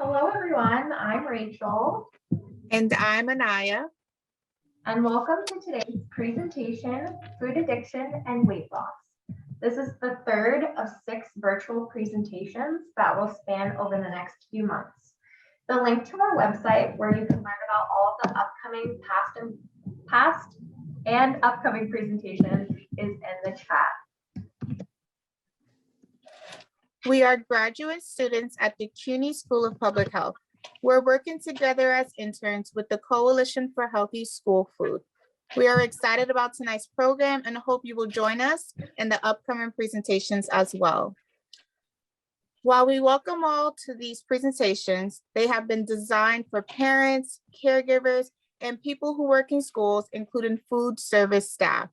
Hello, everyone. I'm Rachel. And I'm Anaya. And welcome to today's presentation, Food Addiction and Weight Loss. This is the third of 6 virtual presentations that will span over the next few months. The link to our website where you can learn about all of the upcoming past and upcoming presentations is in the chat. We are graduate students at the CUNY School of Public Health. We're working together as interns with the Coalition for Healthy School Food. We are excited about tonight's program and hope you will join us in the upcoming presentations as well. While we welcome all to these presentations, they have been designed for parents, caregivers, and people who work in schools, including food service staff.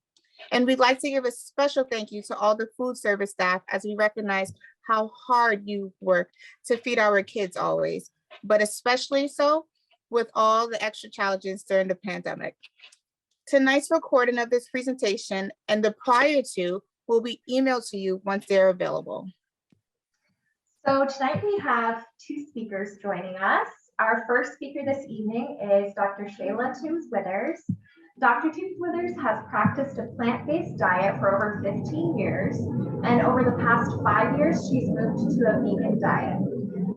And we'd like to give a special thank you to all the food service staff as we recognize how hard you work to feed our kids always, but especially so with all the extra challenges during the pandemic. Tonight's recording of this presentation and the prior to will be emailed to you once they're available. So tonight we have 2 speakers joining us. Our first speaker this evening is Dr. Shayla Toombs-Withers. Dr. Toombs-Withers has practiced a plant-based diet for over 15 years, and over the past 5 years, she's moved to a vegan diet.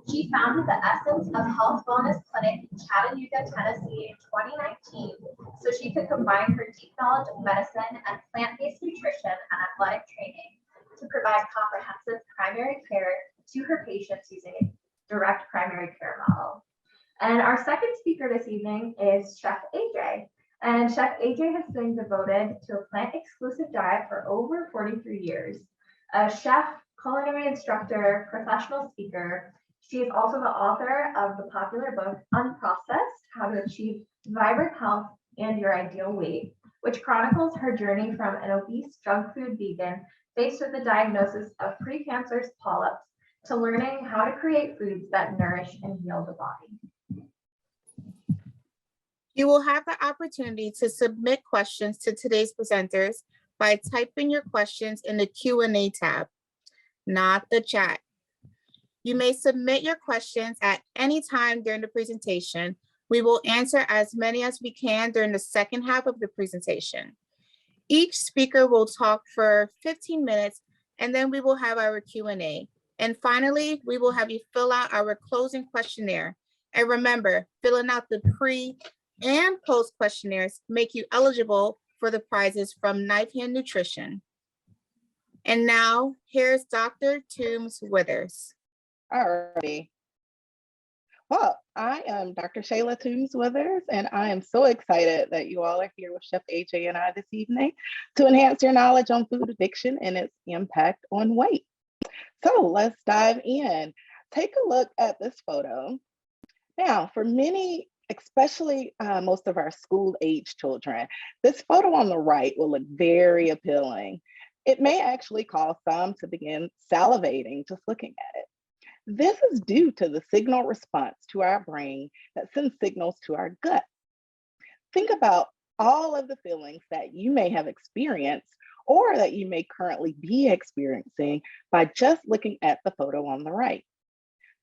She founded the Essence of Health Wellness Clinic in Chattanooga, Tennessee in 2019, so she could combine her deep knowledge of medicine and plant-based nutrition and athletic training to provide comprehensive primary care to her patients using a direct primary care model. And our second speaker this evening is Chef AJ. And Chef AJ has been devoted to a plant-exclusive diet for over 43 years. A chef, culinary instructor, professional speaker, she is also the author of the popular book, Unprocessed: How to Achieve Vibrant Health and Your Ideal Weight, which chronicles her journey from an obese junk food vegan faced with the diagnosis of precancerous polyps to learning how to create foods that nourish and heal the body. You will have the opportunity to submit questions to today's presenters by typing your questions in the Q&A tab, not the chat. You may submit your questions at any time during the presentation. We will answer as many as we can during the second half of the presentation. Each speaker will talk for 15 minutes, and then we will have our Q&A. And finally, we will have you fill out our closing questionnaire. And remember, filling out the pre and post questionnaires make you eligible for the prizes from Knife Hand Nutrition. And now, here's Dr. Toombs-Withers. Alrighty. Well, I am Dr. Shayla Toombs-Withers, and I am so excited that you all are here with Chef AJ and I this evening to enhance your knowledge on food addiction and its impact on weight. So let's dive in. Take a look at this photo. Now, for many, especially most of our school-age children, this photo on the right will look very appealing. It may actually cause some to begin salivating just looking at it. This is due to the signal response to our brain that sends signals to our gut. Think about all of the feelings that you may have experienced or that you may currently be experiencing by just looking at the photo on the right.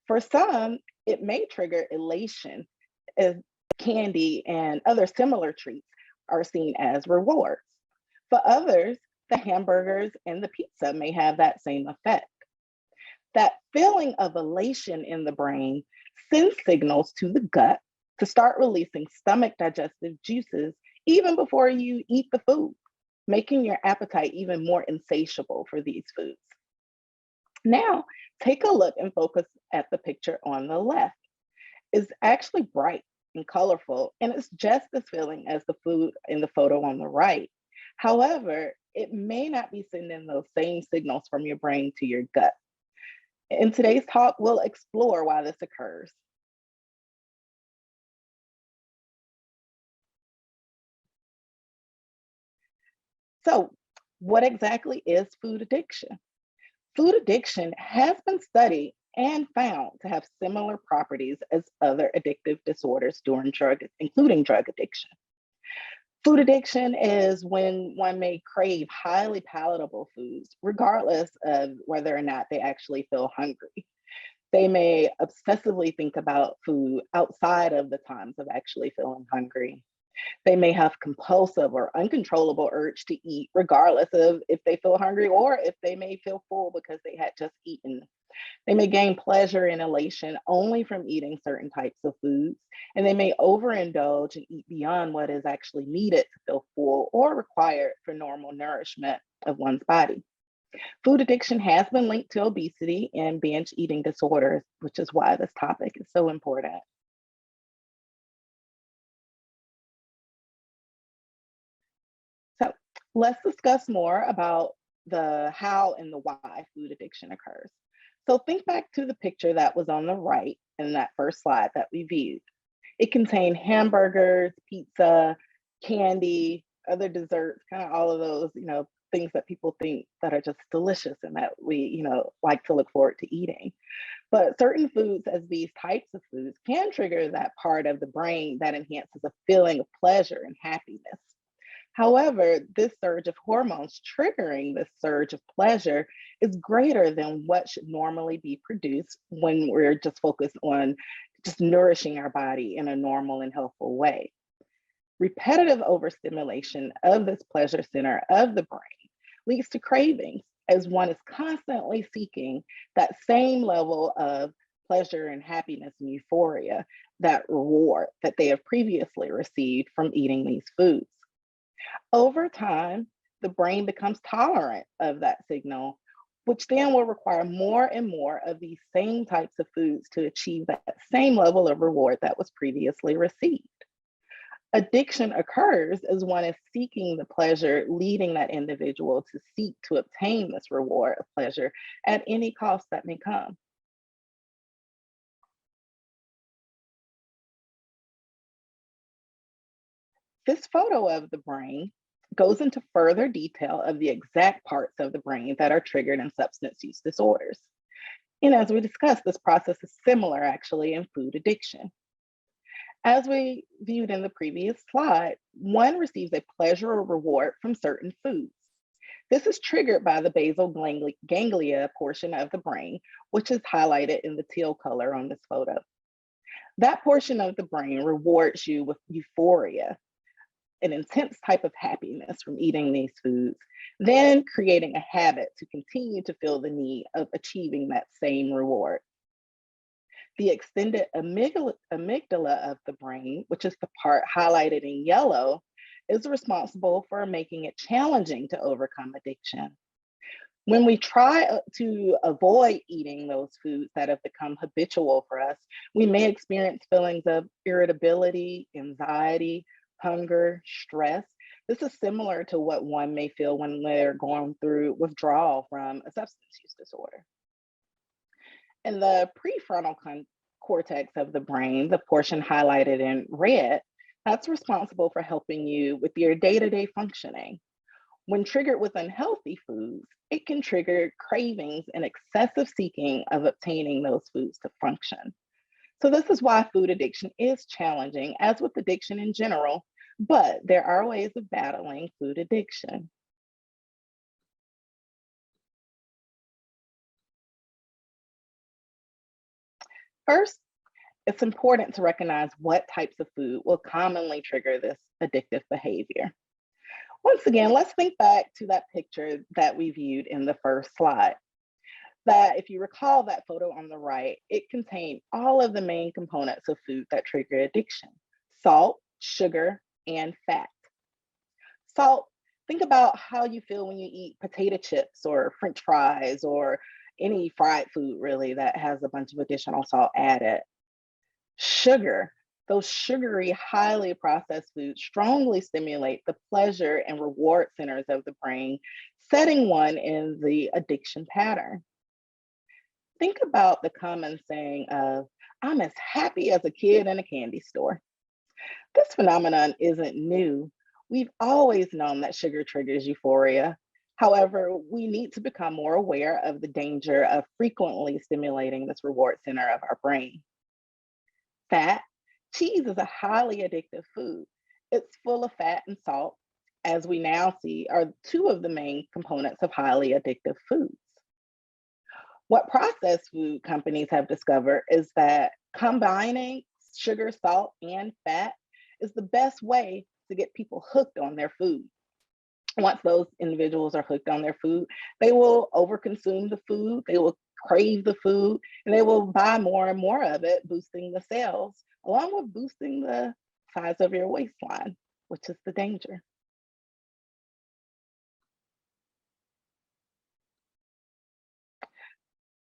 For some, it may trigger elation as candy and other similar treats are seen as rewards. For others, the hamburgers and the pizza may have that same effect. That feeling of elation in the brain sends signals to the gut to start releasing stomach digestive juices even before you eat the food, making your appetite even more insatiable for these foods. Now, take a look and focus at the picture on the left. It's actually bright and colorful, and it's just as filling as the food in the photo on the right. However, it may not be sending those same signals from your brain to your gut. In today's talk, we'll explore why this occurs. So, what exactly is food addiction? Food addiction has been studied and found to have similar properties as other addictive disorders including drug addiction. Food addiction is when one may crave highly palatable foods, regardless of whether or not they actually feel hungry. They may obsessively think about food outside of the times of actually feeling hungry. They may have compulsive or uncontrollable urge to eat, regardless of if they feel hungry or if they may feel full because they had just eaten. They may gain pleasure and elation only from eating certain types of foods, and they may overindulge and eat beyond what is actually needed to feel full or required for normal nourishment of one's body. Food addiction has been linked to obesity and binge eating disorders, which is why this topic is so important. So let's discuss more about the how and the why food addiction occurs. So think back to the picture that was on the right in that first slide that we viewed. It contained hamburgers, pizza, candy, other desserts, kind of all of those, things that people think that are just delicious and that we, like to look forward to eating. But certain foods, as these types of foods, can trigger that part of the brain that enhances a feeling of pleasure and happiness. However, this surge of hormones triggering this surge of pleasure is greater than what should normally be produced when we're just focused on just nourishing our body in a normal and healthful way. Repetitive overstimulation of this pleasure center of the brain leads to cravings as one is constantly seeking that same level of pleasure and happiness and euphoria, that reward that they have previously received from eating these foods. Over time, the brain becomes tolerant of that signal, which then will require more and more of these same types of foods to achieve that same level of reward that was previously received. Addiction occurs as one is seeking the pleasure, leading that individual to seek to obtain this reward of pleasure at any cost that may come. This photo of the brain goes into further detail of the exact parts of the brain that are triggered in substance use disorders. And as we discussed, this process is similar actually in food addiction. As we viewed in the previous slide, one receives a pleasure or reward from certain foods. This is triggered by the basal ganglia portion of the brain, which is highlighted in the teal color on this photo. That portion of the brain rewards you with euphoria, an intense type of happiness from eating these foods, then creating a habit to continue to feel the need of achieving that same reward. The extended amygdala of the brain, which is the part highlighted in yellow, is responsible for making it challenging to overcome addiction. When we try to avoid eating those foods that have become habitual for us, we may experience feelings of irritability, anxiety, hunger, stress. This is similar to what one may feel when they're going through withdrawal from a substance use disorder. In the prefrontal cortex of the brain, the portion highlighted in red, that's responsible for helping you with your day-to-day functioning. When triggered with unhealthy foods, it can trigger cravings and excessive seeking of obtaining those foods to function. So this is why food addiction is challenging, as with addiction in general, but there are ways of battling food addiction. First, it's important to recognize what types of food will commonly trigger this addictive behavior. Once again, let's think back to that picture that we viewed in the first slide. That if you recall that photo on the right, it contained all of the main components of food that trigger addiction: salt, sugar, and fat. Salt, think about how you feel when you eat potato chips or French fries or any fried food really that has a bunch of additional salt added. Sugar, those sugary, highly processed foods strongly stimulate the pleasure and reward centers of the brain, setting one in the addiction pattern. Think about the common saying of, "I'm as happy as a kid in a candy store." This phenomenon isn't new. We've always known that sugar triggers euphoria. However, we need to become more aware of the danger of frequently stimulating this reward center of our brain. Fat, cheese is a highly addictive food. It's full of fat and salt, as we now see are two of the main components of highly addictive foods. What processed food companies have discovered is that combining sugar, salt, and fat is the best way to get people hooked on their food. Once those individuals are hooked on their food, they will overconsume the food, they will crave the food, and they will buy more and more of it, boosting the sales, along with boosting the size of your waistline, which is the danger.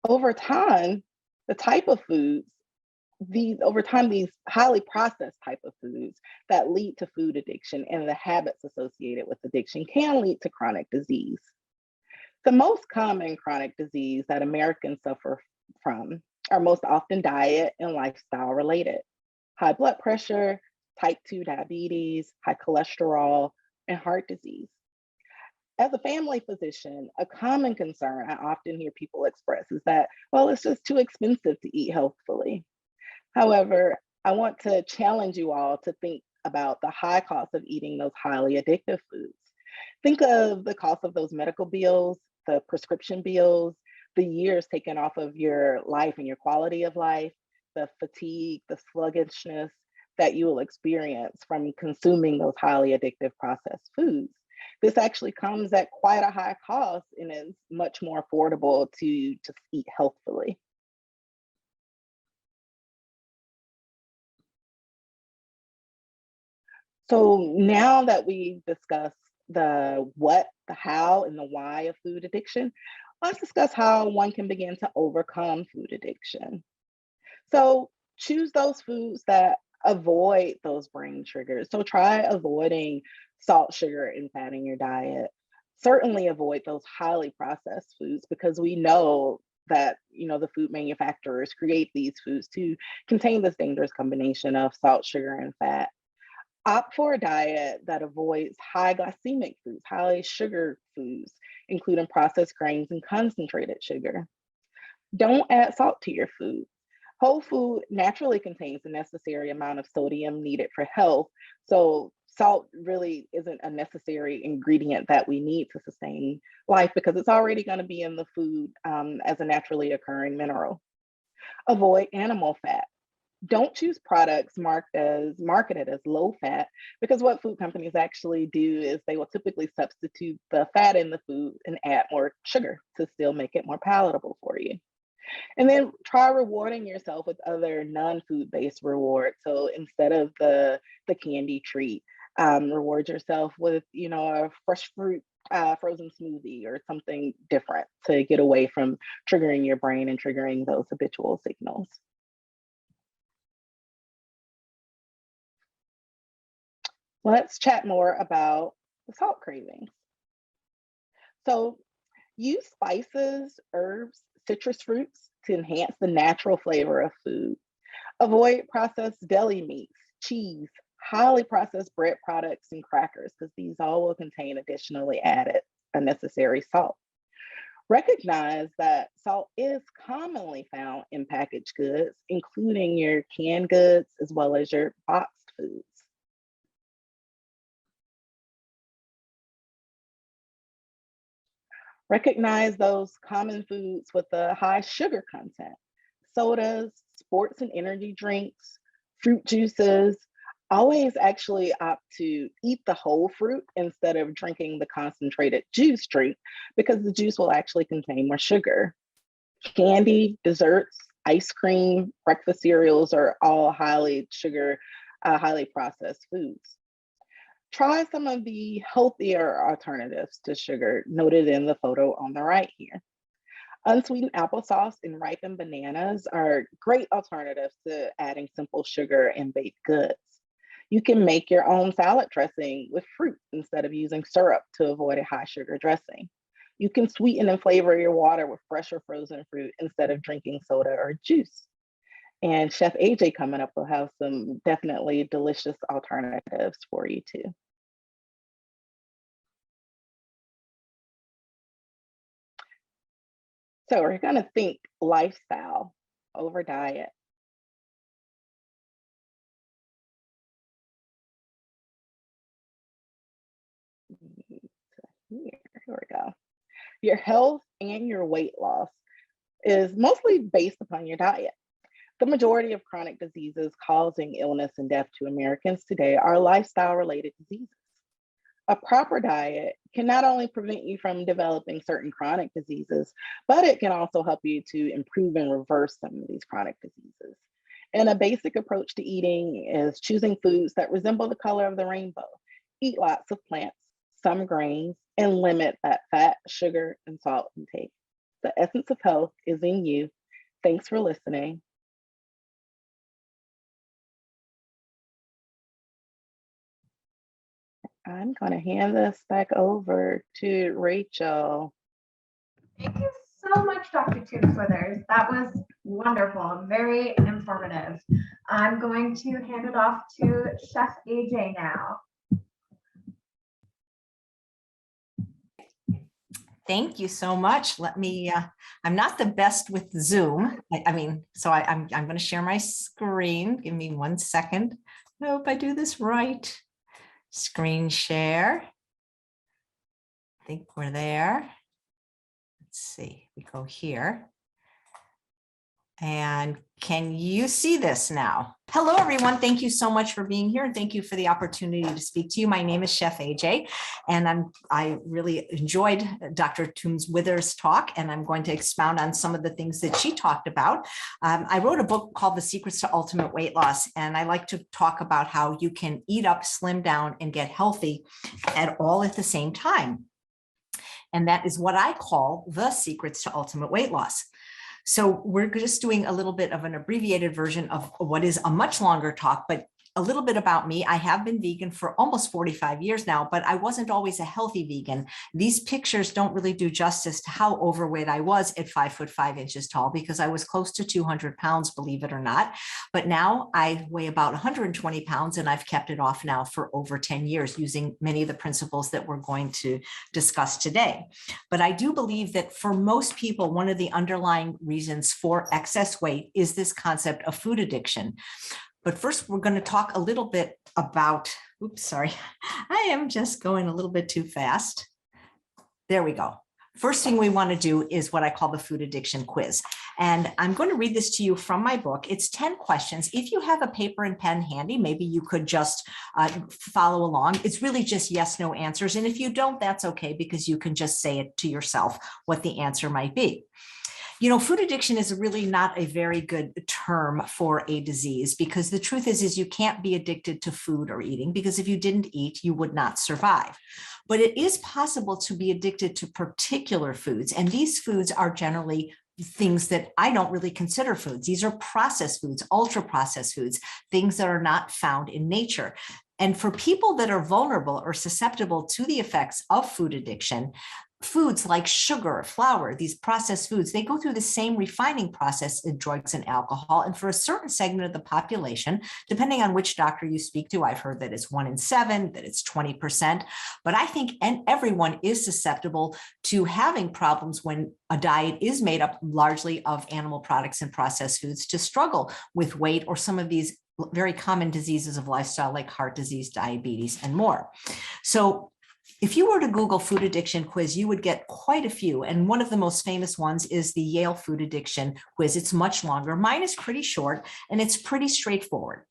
Over time, the type of foods, these highly processed type of foods that lead to food addiction and the habits associated with addiction can lead to chronic disease. The most common chronic disease that Americans suffer from are most often diet and lifestyle related. High blood pressure, type 2 diabetes, high cholesterol, and heart disease. As a family physician, a common concern I often hear people express is that, well, it's just too expensive to eat healthfully. However, I want to challenge you all to think about the high cost of eating those highly addictive foods. Think of the cost of those medical bills, the prescription bills, the years taken off of your life and your quality of life, the fatigue, the sluggishness that you will experience from consuming those highly addictive processed foods. This actually comes at quite a high cost and is much more affordable to just eat healthfully. So now that we've discussed the what, the how, and the why of food addiction, let's discuss how one can begin to overcome food addiction. So choose those foods that avoid those brain triggers. So try avoiding salt, sugar, and fat in your diet. Certainly avoid those highly processed foods because we know that the food manufacturers create these foods to contain this dangerous combination of salt, sugar, and fat. Opt for a diet that avoids high glycemic foods, highly sugar foods, including processed grains and concentrated sugar. Don't add salt to your food. Whole food naturally contains the necessary amount of sodium needed for health, so salt really isn't a necessary ingredient that we need to sustain life because it's already going to be in the food as a naturally occurring mineral. Avoid animal fat. Don't choose products marketed as low fat because what food companies actually do is they will typically substitute the fat in the food and add more sugar to still make it more palatable for you. And then try rewarding yourself with other non-food based rewards. So instead of the candy treat, reward yourself with a fresh fruit frozen smoothie or something different to get away from triggering your brain and triggering those habitual signals. Let's chat more about the salt cravings. So use spices, herbs, citrus fruits to enhance the natural flavor of food. Avoid processed deli meats, cheese, highly processed bread products, and crackers because these all will contain additionally added unnecessary salt. Recognize that salt is commonly found in packaged goods, including your canned goods as well as your boxed foods. Recognize those common foods with a high sugar content. Sodas, sports and energy drinks, fruit juices. Always actually opt to eat the whole fruit instead of drinking the concentrated juice drink because the juice will actually contain more sugar. Candy, desserts, ice cream, breakfast cereals are all highly highly processed foods. Try some of the healthier alternatives to sugar noted in the photo on the right here. Unsweetened applesauce and ripened bananas are great alternatives to adding simple sugar in baked goods. You can make your own salad dressing with fruit instead of using syrup to avoid a high sugar dressing. You can sweeten and flavor your water with fresh or frozen fruit instead of drinking soda or juice. And Chef AJ coming up will have some definitely delicious alternatives for you too. So we're going to think lifestyle over diet. Here we go. Your health and your weight loss. is mostly based upon your diet. The majority of chronic diseases causing illness and death to Americans today are lifestyle-related diseases. A proper diet can not only prevent you from developing certain chronic diseases, but it can also help you to improve and reverse some of these chronic diseases. And a basic approach to eating is choosing foods that resemble the color of the rainbow. Eat lots of plants, some grains, and limit that fat, sugar, and salt intake. The essence of health is in you. Thanks for listening. I'm going to hand this back over to Rachel. Thank you so much, Dr. Toombs-Withers. That was wonderful, very informative. I'm going to hand it off to Chef AJ now. Thank you so much. Let me, I'm not the best with Zoom. I'm going to share my screen. Give me 1 second. I hope I do this right. Screen share. I think we're there. Let's see, we go here. And can you see this now? Hello, everyone. Thank you so much for being here. And thank you for the opportunity to speak to you. My name is Chef AJ, and I really enjoyed Dr. Toombs-Withers' talk, and I'm going to expound on some of the things that she talked about. I wrote a book called The Secrets to Ultimate Weight Loss, and I like to talk about how you can eat up, slim down, and get healthy all at the same time. And that is what I call the secrets to ultimate weight loss. So we're just doing a little bit of an abbreviated version of what is a much longer talk, but a little bit about me. I have been vegan for almost 45 years now, but I wasn't always a healthy vegan. These pictures don't really do justice to how overweight I was at 5'5" tall, because I was close to 200 pounds, believe it or not. But now I weigh about 120 pounds, and I've kept it off now for over 10 years using many of the principles that we're going to discuss today. But I do believe that for most people, one of the underlying reasons for excess weight is this concept of food addiction. But first, we're going to talk a little bit about, oops, sorry, I am just going a little bit too fast. There we go. First thing we want to do is what I call the food addiction quiz. And I'm going to read this to you from my book. It's 10 questions. If you have a paper and pen handy, maybe you could just follow along. It's really just yes, no answers. And if you don't, that's okay, because you can just say it to yourself what the answer might be. You know, food addiction is really not a very good term for a disease, because the truth is you can't be addicted to food or eating, because if you didn't eat, you would not survive. But it is possible to be addicted to particular foods. And these foods are generally things that I don't really consider foods. These are processed foods, ultra processed foods, things that are not found in nature. And for people that are vulnerable or susceptible to the effects of food addiction, foods like sugar, flour, these processed foods, they go through the same refining process as drugs and alcohol. And for a certain segment of the population, depending on which doctor you speak to, I've heard that it's 1 in 7, that it's 20%. But I think everyone is susceptible to having problems when a diet is made up largely of animal products and processed foods, to struggle with weight or some of these very common diseases of lifestyle like heart disease, diabetes, and more. So if you were to Google food addiction quiz, you would get quite a few. And one of the most famous ones is the Yale food addiction quiz. It's much longer. Mine is pretty short, and it's pretty straightforward.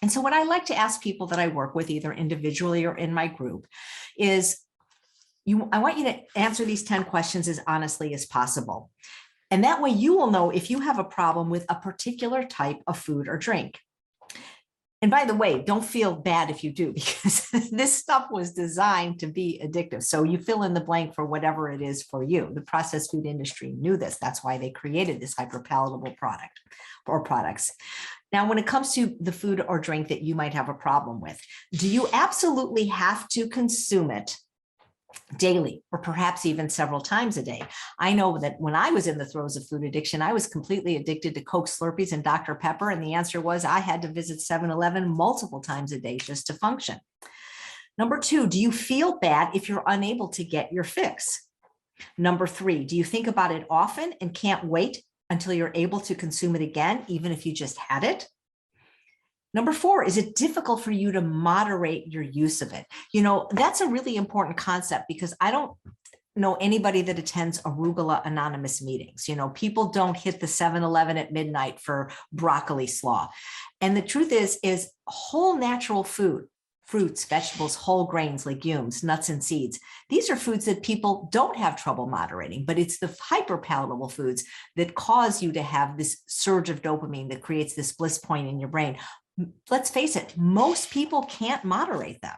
And so what I like to ask people that I work with, either individually or in my group, is I want you to answer these 10 questions as honestly as possible. And that way you will know if you have a problem with a particular type of food or drink. And by the way, don't feel bad if you do, because this stuff was designed to be addictive. So you fill in the blank for whatever it is for you. The processed food industry knew this. That's why they created this hyperpalatable product or products. Now, when it comes to the food or drink that you might have a problem with, do you absolutely have to consume it daily, or perhaps even several times a day? I know that when I was in the throes of food addiction, I was completely addicted to Coke, Slurpees, and Dr. Pepper. And the answer was I had to visit 7-Eleven multiple times a day just to function. Number 2, do you feel bad if you're unable to get your fix? Number 3, do you think about it often and can't wait until you're able to consume it again, even if you just had it? Number 4, is it difficult for you to moderate your use of it? You know, that's a really important concept, because know anybody that attends arugula anonymous meetings. People don't hit the 7-Eleven at midnight for broccoli slaw. And the truth is whole natural food, fruits, vegetables, whole grains, legumes, nuts, and seeds. These are foods that people don't have trouble moderating, but it's the hyperpalatable foods that cause you to have this surge of dopamine that creates this bliss point in your brain. Let's face it, most people can't moderate them.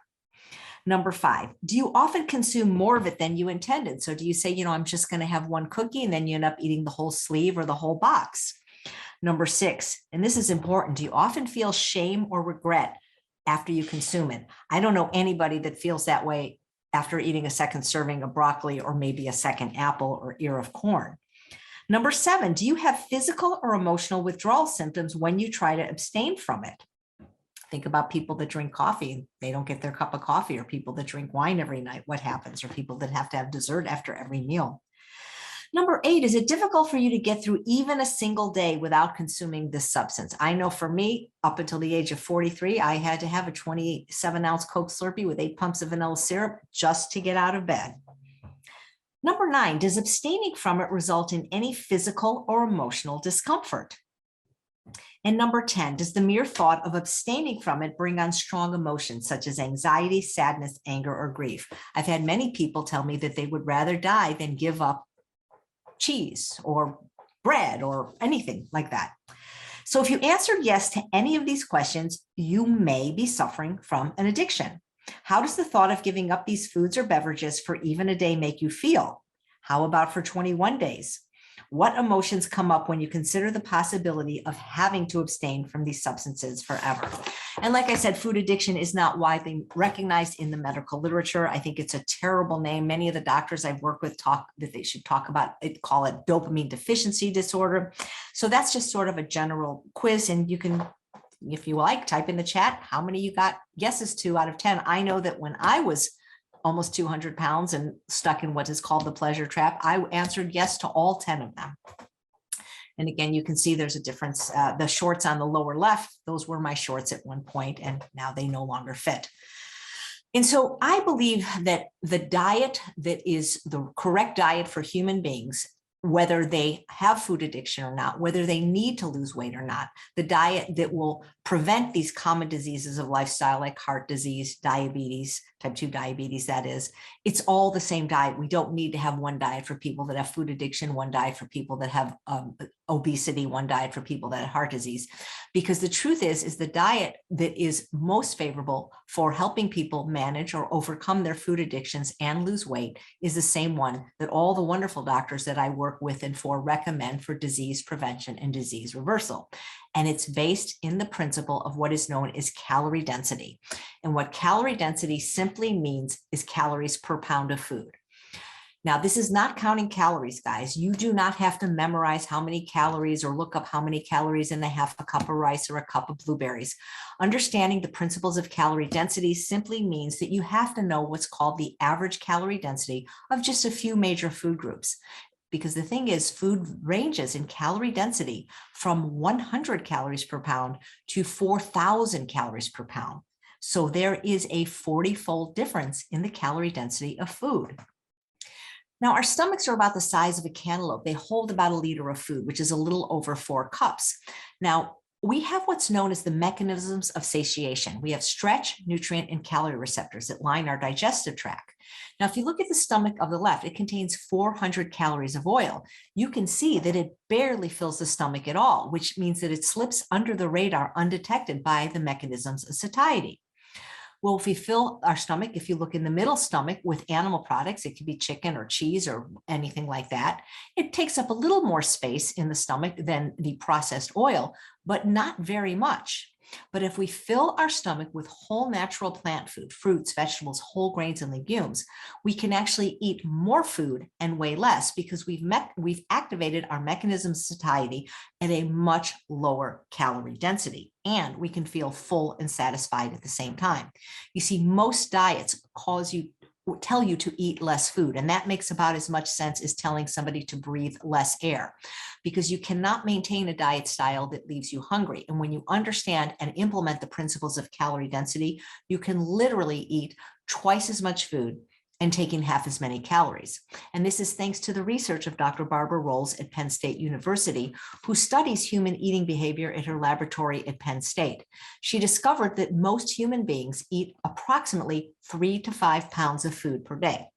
Number 5, do you often consume more of it than you intended? So do you say, I'm just going to have one cookie, and then you end up eating the whole sleeve or the whole box? Number 6, and this is important, do you often feel shame or regret after you consume it? I don't know anybody that feels that way after eating a second serving of broccoli or maybe a second apple or ear of corn. Number 7, do you have physical or emotional withdrawal symptoms when you try to abstain from it? Think about people that drink coffee, they don't get their cup of coffee, or people that drink wine every night. What happens? Or people that have to have dessert after every meal. Number 8, is it difficult for you to get through even a single day without consuming this substance? I know for me, up until the age of 43, I had to have a 27-ounce Coke Slurpee with 8 pumps of vanilla syrup just to get out of bed. Number 9, does abstaining from it result in any physical or emotional discomfort? And number 10, does the mere thought of abstaining from it bring on strong emotions such as anxiety, sadness, anger, or grief? I've had many people tell me that they would rather die than give up cheese or bread or anything like that. So if you answered yes to any of these questions, you may be suffering from an addiction. How does the thought of giving up these foods or beverages for even a day make you feel? How about for 21 days? What emotions come up when you consider the possibility of having to abstain from these substances forever? And like I said, food addiction is not widely recognized in the medical literature. I think it's a terrible name. Many of the doctors I've worked with talk that they should talk about it, call it dopamine deficiency disorder. So that's just sort of a general quiz. And you can, if you like, type in the chat how many you got yeses to out of 10. I know that when I was almost 200 pounds and stuck in what is called the pleasure trap, I answered yes to all 10 of them. And again, you can see there's a difference. The shorts on the lower left, those were my shorts at one point, and now they no longer fit. And so I believe that the diet that is the correct diet for human beings, whether they have food addiction or not, whether they need to lose weight or not, the diet that will prevent these common diseases of lifestyle like heart disease, diabetes, type 2 diabetes, that is, it's all the same diet. We don't need to have one diet for people that have food addiction, one diet for people that have obesity, one diet for people that have heart disease. Because the truth is the diet that is most favorable for helping people manage or overcome their food addictions and lose weight is the same one that all the wonderful doctors that I work with and for recommend for disease prevention and disease reversal. And it's based in the principle of what is known as calorie density. And what calorie density simply means is calories per pound of food. Now, this is not counting calories, guys. You do not have to memorize how many calories or look up how many calories in a half a cup of rice or a cup of blueberries. Understanding the principles of calorie density simply means that you have to know what's called the average calorie density of just a few major food groups. Because the thing is, food ranges in calorie density from 100 calories per pound to 4,000 calories per pound. So there is a 40-fold difference in the calorie density of food. Now, our stomachs are about the size of a cantaloupe. They hold about a liter of food, which is a little over 4 cups. Now, we have what's known as the mechanisms of satiation. We have stretch, nutrient, and calorie receptors that line our digestive tract. Now, if you look at the stomach of the left, it contains 400 calories of oil. You can see that it barely fills the stomach at all, which means that it slips under the radar undetected by the mechanisms of satiety. Well, if we fill our stomach, if you look in the middle stomach with animal products, it could be chicken or cheese or anything like that. It takes up a little more space in the stomach than the processed oil, but not very much. But if we fill our stomach with whole natural plant food, fruits, vegetables, whole grains, and legumes, we can actually eat more food and weigh less because we've activated our mechanisms of satiety at a much lower calorie density, and we can feel full and satisfied at the same time. You see, most diets tell you to eat less food, and that makes about as much sense as telling somebody to breathe less air, because you cannot maintain a diet style that leaves you hungry. And when you understand and implement the principles of calorie density, you can literally eat twice as much food and taking half as many calories. And this is thanks to the research of Dr. Barbara Rolls at Penn State University, who studies human eating behavior at her laboratory at Penn State. She discovered that most human beings eat approximately 3 to 5 pounds of food per day.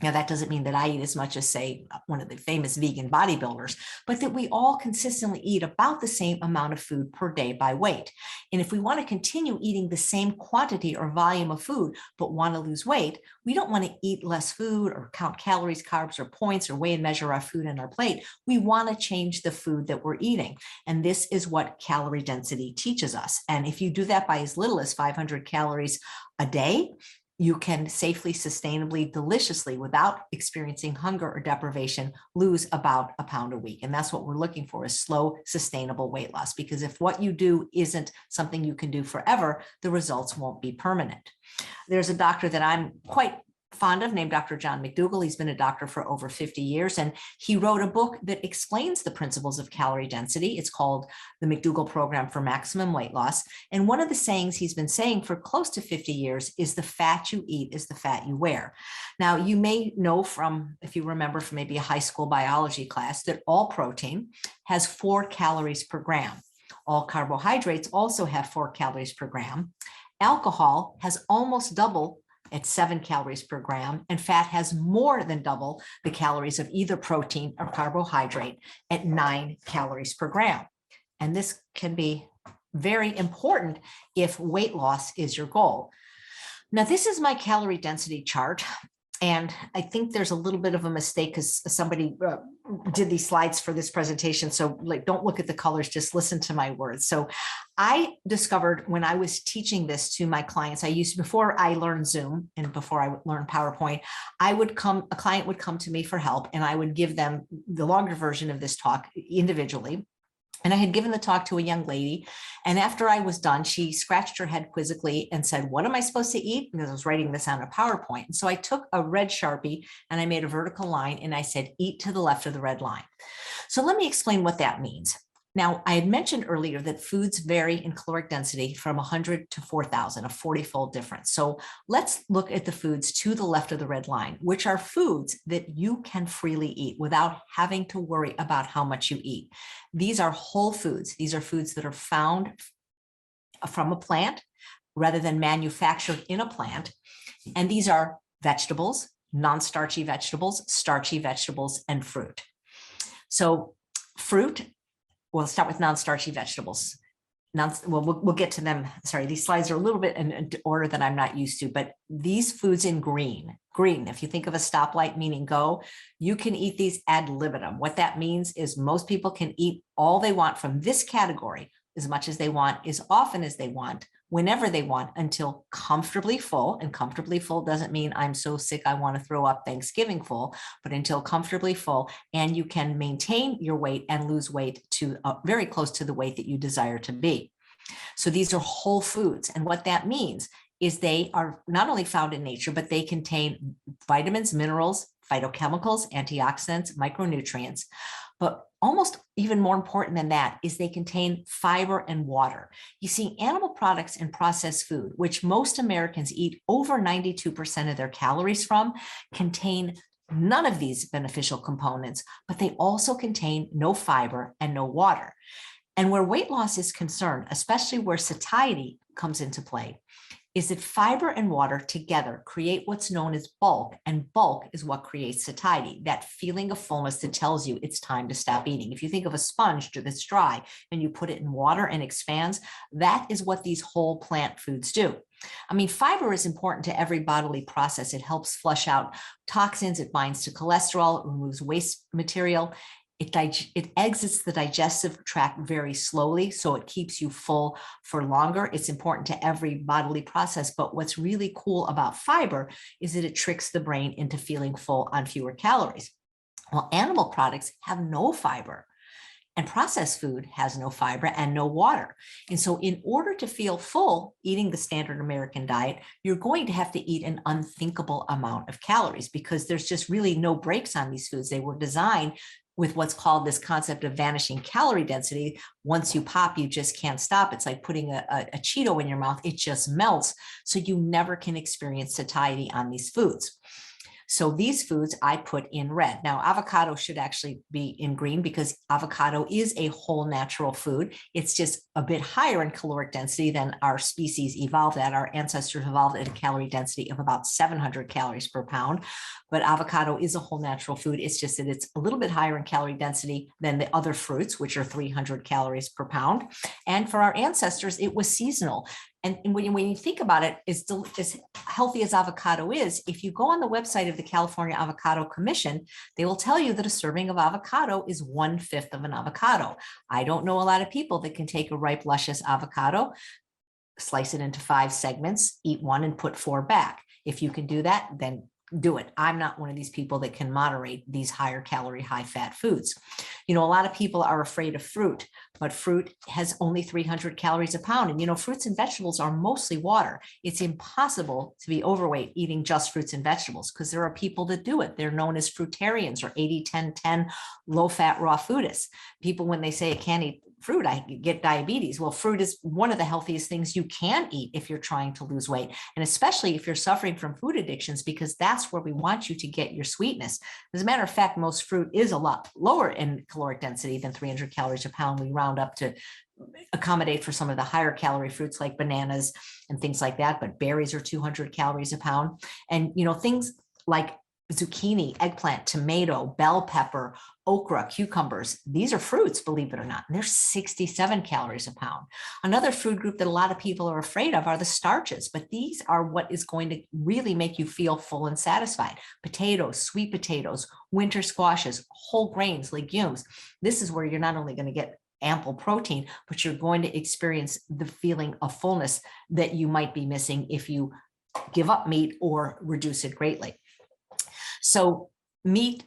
Now, that doesn't mean that I eat as much as, say, one of the famous vegan bodybuilders, but that we all consistently eat about the same amount of food per day by weight. And if we want to continue eating the same quantity or volume of food, but want to lose weight, we don't want to eat less food or count calories, carbs, or points, or weigh and measure our food on our plate. We want to change the food that we're eating. And this is what calorie density teaches us. And if you do that by as little as 500 calories a day, you can safely, sustainably, deliciously, without experiencing hunger or deprivation, lose about a pound a week. And that's what we're looking for, is slow, sustainable weight loss. Because if what you do isn't something you can do forever, the results won't be permanent. There's a doctor that I'm quite fond of named Dr. John McDougall. He's been a doctor for over 50 years, and he wrote a book that explains the principles of calorie density. It's called The McDougall Program for Maximum Weight Loss. And one of the sayings he's been saying for close to 50 years is the fat you eat is the fat you wear. Now, you may know from, if you remember from maybe a high school biology class, that all protein has 4 calories per gram. All carbohydrates also have 4 calories per gram. Alcohol has almost double at 7 calories per gram, and fat has more than double the calories of either protein or carbohydrate at 9 calories per gram. And this can be very important if weight loss is your goal. Now, this is my calorie density chart. And I think there's a little bit of a mistake because somebody did these slides for this presentation. So don't look at the colors, just listen to my words. So I discovered when I was teaching this to my clients, before I learned Zoom and before I learned PowerPoint, a client would come to me for help, and I would give them the longer version of this talk individually. And I had given the talk to a young lady. And after I was done, she scratched her head quizzically and said, "What am I supposed to eat?" Because I was writing this on a PowerPoint. And so I took a red Sharpie and I made a vertical line and I said, "Eat to the left of the red line." So let me explain what that means. Now, I had mentioned earlier that foods vary in caloric density from 100 to 4,000, a 40-fold difference. So let's look at the foods to the left of the red line, which are foods that you can freely eat without having to worry about how much you eat. These are whole foods. These are foods that are found from a plant rather than manufactured in a plant. And these are vegetables, non-starchy vegetables, starchy vegetables, and fruit. So fruit, we'll start with non-starchy vegetables. We'll get to them. Sorry, these slides are a little bit in order that I'm not used to, but these foods in green, if you think of a stoplight meaning go, you can eat these ad libitum. What that means is most people can eat all they want from this category, as much as they want, as often as they want, whenever they want, until comfortably full. And comfortably full doesn't mean I'm so sick I want to throw up Thanksgiving full, but until comfortably full, and you can maintain your weight and lose weight to very close to the weight that you desire to be. So these are whole foods. And what that means is they are not only found in nature, but they contain vitamins, minerals, phytochemicals, antioxidants, micronutrients. But almost even more important than that is they contain fiber and water. You see, animal products and processed food, which most Americans eat over 92% of their calories from, contain none of these beneficial components, but they also contain no fiber and no water. And where weight loss is concerned, especially where satiety comes into play, is that fiber and water together create what's known as bulk, and bulk is what creates satiety, that feeling of fullness that tells you it's time to stop eating. If you think of a sponge that's dry and you put it in water and expands, that is what these whole plant foods do. I mean, fiber is important to every bodily process. It helps flush out toxins, it binds to cholesterol, it removes waste material. It exits the digestive tract very slowly, so it keeps you full for longer. It's important to every bodily process, but what's really cool about fiber is that it tricks the brain into feeling full on fewer calories. Well, animal products have no fiber, and processed food has no fiber and no water. And so in order to feel full eating the standard American diet, you're going to have to eat an unthinkable amount of calories because there's just really no brakes on these foods. They were designed with what's called this concept of vanishing calorie density. Once you pop, you just can't stop. It's like putting a Cheeto in your mouth. It just melts. So you never can experience satiety on these foods. So these foods I put in red. Now, avocado should actually be in green because avocado is a whole natural food. It's just a bit higher in caloric density than our species evolved at. Our ancestors evolved at a calorie density of about 700 calories per pound. But avocado is a whole natural food. It's just that it's a little bit higher in calorie density than the other fruits, which are 300 calories per pound. And for our ancestors, it was seasonal. And when you think about it, as healthy as avocado is, if you go on the website of the California Avocado Commission, they will tell you that a serving of avocado is 1/5 of an avocado. I don't know a lot of people that can take a ripe, luscious avocado, slice it into 5 segments, eat one and put 4 back. If you can do that, then do it. I'm not one of these people that can moderate these higher calorie, high fat foods. You know, a lot of people are afraid of fruit, but fruit has only 300 calories a pound. And, you know, fruits and vegetables are mostly water. It's impossible to be overweight eating just fruits and vegetables because there are people that do it. They're known as fruitarians or 80-10-10 low fat raw foodists. People, when they say I can't eat fruit, I get diabetes. Well, fruit is one of the healthiest things you can eat if you're trying to lose weight, and especially if you're suffering from food addictions, because that's where we want you to get your sweetness. As a matter of fact, most fruit is a lot lower in caloric density than 300 calories a pound. We round up to accommodate for some of the higher calorie fruits like bananas and things like that, but berries are 200 calories a pound. And, you know, things like zucchini, eggplant, tomato, bell pepper, okra, cucumbers. These are fruits, believe it or not. And they're 67 calories a pound. Another food group that a lot of people are afraid of are the starches, but these are what is going to really make you feel full and satisfied. Potatoes, sweet potatoes, winter squashes, whole grains, legumes. This is where you're not only going to get ample protein, but you're going to experience the feeling of fullness that you might be missing if you give up meat or reduce it greatly. So meat,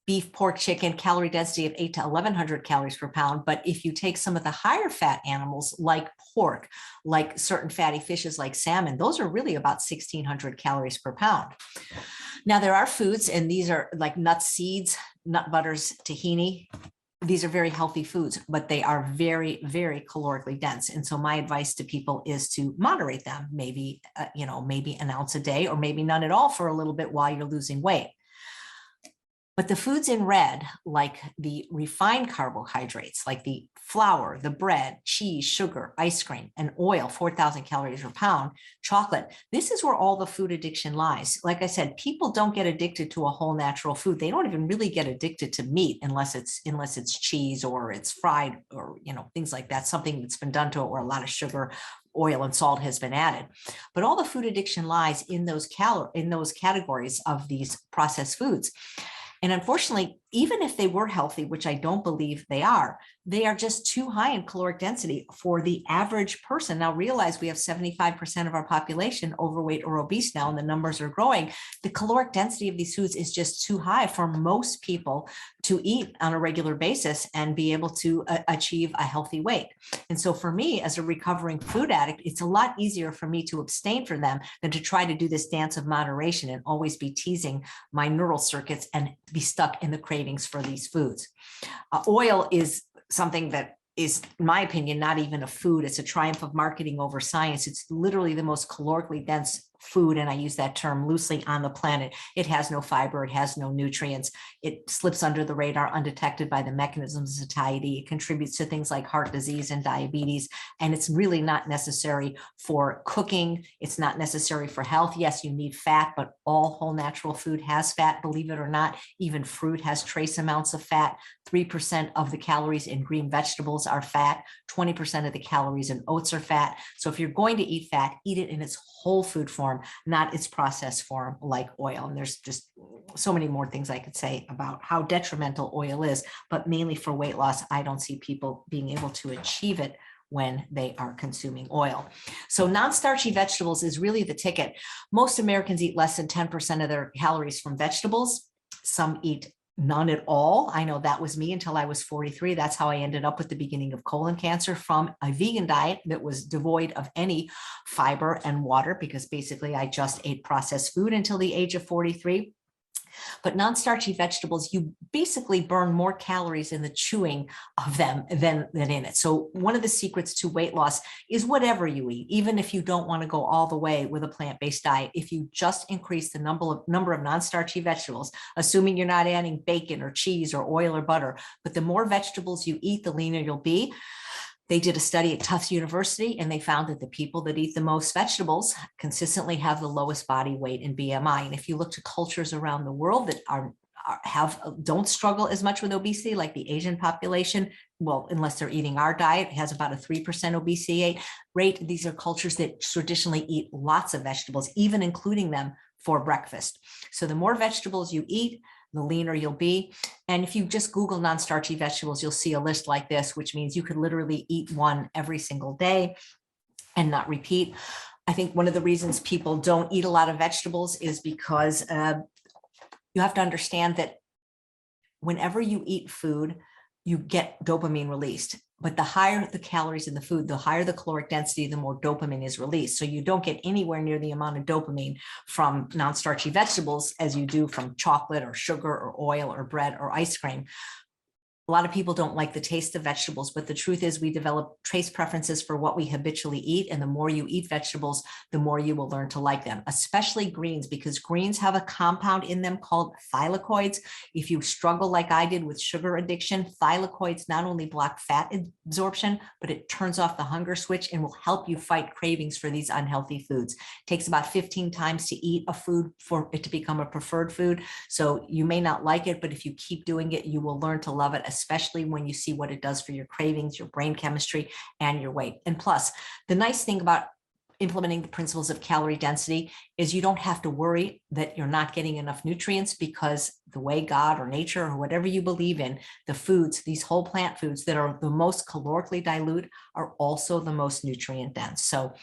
beef, pork, chicken, calorie density of 800 to 1100 calories per pound. But if you take some of the higher fat animals like pork, like certain fatty fishes like salmon, those are really about 1600 calories per pound. Now there are foods, and these are like nuts, seeds, nut butters, tahini. These are very healthy foods, but they are very, very calorically dense. And so my advice to people is to moderate them, maybe, maybe an ounce a day, or maybe none at all for a little bit while you're losing weight. But the foods in red, like the refined carbohydrates, like the flour, the bread, cheese, sugar, ice cream, and oil, 4,000 calories per pound, chocolate, this is where all the food addiction lies. Like I said, people don't get addicted to a whole natural food. They don't even really get addicted to meat unless it's cheese or it's fried or, things like that, something that's been done to it where a lot of sugar, oil, and salt has been added. But all the food addiction lies in those categories of these processed foods. And unfortunately, even if they were healthy, which I don't believe they are just too high in caloric density for the average person. Now realize we have 75% of our population overweight or obese now, and the numbers are growing. The caloric density of these foods is just too high for most people to eat on a regular basis and be able to achieve a healthy weight. And so for me, as a recovering food addict, it's a lot easier for me to abstain from them than to try to do this dance of moderation and always be teasing my neural circuits and be stuck in the cravings for these foods. Oil is something that is, in my opinion, not even a food. It's a triumph of marketing over science. It's literally the most calorically dense food, and I use that term loosely, on the planet. It has no fiber, it has no nutrients. It slips under the radar undetected by the mechanisms of satiety. It contributes to things like heart disease and diabetes, and it's really not necessary for cooking. It's not necessary for health. Yes, you need fat, but all whole natural food has fat, believe it or not. Even fruit has trace amounts of fat. 3% of the calories in green vegetables are fat. 20% of the calories in oats are fat. So if you're going to eat fat, eat it in its whole food form, not its processed form like oil. And there's just so many more things I could say about how detrimental oil is, but mainly for weight loss, I don't see people being able to achieve it when they are consuming oil. So non-starchy vegetables is really the ticket. Most Americans eat less than 10% of their calories from vegetables. Some eat none at all. I know that was me until I was 43. That's how I ended up with the beginning of colon cancer, from a vegan diet that was devoid of any fiber and water, because basically I just ate processed food until the age of 43. But non-starchy vegetables, you basically burn more calories in the chewing of them than in it. So one of the secrets to weight loss is whatever you eat, even if you don't want to go all the way with a plant-based diet, if you just increase the number of non-starchy vegetables, assuming you're not adding bacon or cheese or oil or butter, but the more vegetables you eat, the leaner you'll be. They did a study at Tufts University, and they found that the people that eat the most vegetables consistently have the lowest body weight and BMI. And if you look to cultures around the world that don't struggle as much with obesity, like the Asian population, well, unless they're eating our diet, it has about a 3% obesity rate. These are cultures that traditionally eat lots of vegetables, even including them for breakfast. So the more vegetables you eat, the leaner you'll be. And if you just Google non-starchy vegetables, you'll see a list like this, which means you could literally eat one every single day and not repeat. I think one of the reasons people don't eat a lot of vegetables is because you have to understand that whenever you eat food, you get dopamine released. But the higher the calories in the food, the higher the caloric density, the more dopamine is released. So you don't get anywhere near the amount of dopamine from non-starchy vegetables as you do from chocolate or sugar or oil or bread or ice cream. A lot of people don't like the taste of vegetables, but the truth is we develop taste preferences for what we habitually eat. And the more you eat vegetables, the more you will learn to like them, especially greens, because greens have a compound in them called thylakoids. If you struggle like I did with sugar addiction, thylakoids not only block fat absorption, but it turns off the hunger switch and will help you fight cravings for these unhealthy foods. It takes about 15 times to eat a food for it to become a preferred food. So you may not like it, but if you keep doing it, you will learn to love it, especially when you see what it does for your cravings, your brain chemistry, and your weight. And plus, the nice thing about implementing the principles of calorie density is you don't have to worry that you're not getting enough nutrients, because the way God or nature or whatever you believe in, the foods, these whole plant foods that are the most calorically dilute are also the most nutrient dense. So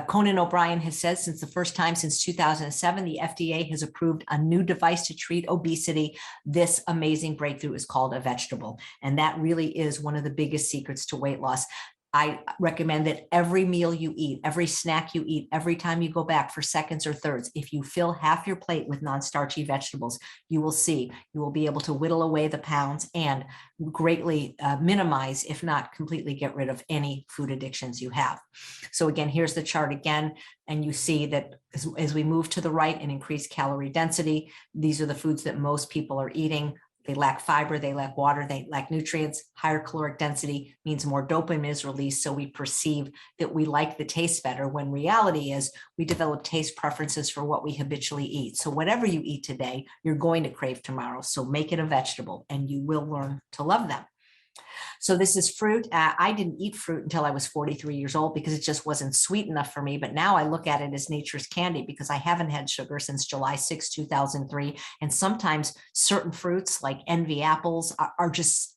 Conan O'Brien has said since the first time since 2007, the FDA has approved a new device to treat obesity. This amazing breakthrough is called a vegetable. And that really is one of the biggest secrets to weight loss. I recommend that every meal you eat, every snack you eat, every time you go back for seconds or thirds, if you fill half your plate with non-starchy vegetables, you will see you will be able to whittle away the pounds and greatly minimize, if not completely get rid of any food addictions you have. So again, here's the chart again, and you see that as we move to the right and increase calorie density, these are the foods that most people are eating. They lack fiber, they lack water, they lack nutrients. Higher caloric density means more dopamine is released. So we perceive that we like the taste better, when reality is we develop taste preferences for what we habitually eat. So whatever you eat today, you're going to crave tomorrow. So make it a vegetable and you will learn to love them. So this is fruit. I didn't eat fruit until I was 43 years old because it just wasn't sweet enough for me. But now I look at it as nature's candy because I haven't had sugar since July 6, 2003. And sometimes certain fruits like envy apples are just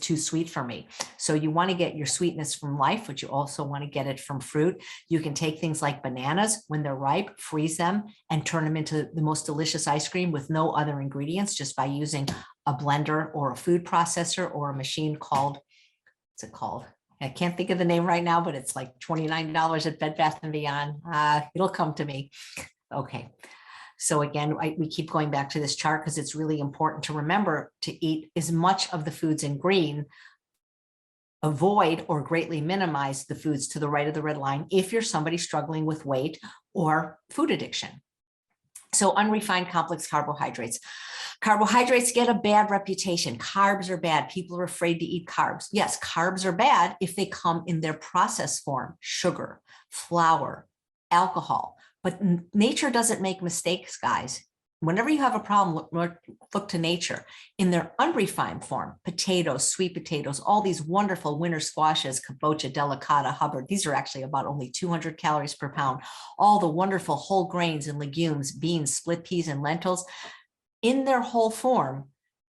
too sweet for me. So you want to get your sweetness from life, but you also want to get it from fruit. You can take things like bananas when they're ripe, freeze them, and turn them into the most delicious ice cream with no other ingredients, just by using a blender or a food processor or a machine called, what's it called? I can't think of the name right now, but it's like $29 at Bed Bath & Beyond. It'll come to me. Okay. So again, we keep going back to this chart because it's really important to remember to eat as much of the foods in green, avoid or greatly minimize the foods to the right of the red line if you're somebody struggling with weight or food addiction. So unrefined complex carbohydrates. Carbohydrates get a bad reputation. Carbs are bad. People are afraid to eat carbs. Yes, carbs are bad if they come in their processed form: sugar, flour, alcohol. But nature doesn't make mistakes, guys. Whenever you have a problem, look to nature. In their unrefined form, potatoes, sweet potatoes, all these wonderful winter squashes, kabocha, delicata, Hubbard, these are actually about only 200 calories per pound. All the wonderful whole grains and legumes, beans, split peas, and lentils, in their whole form,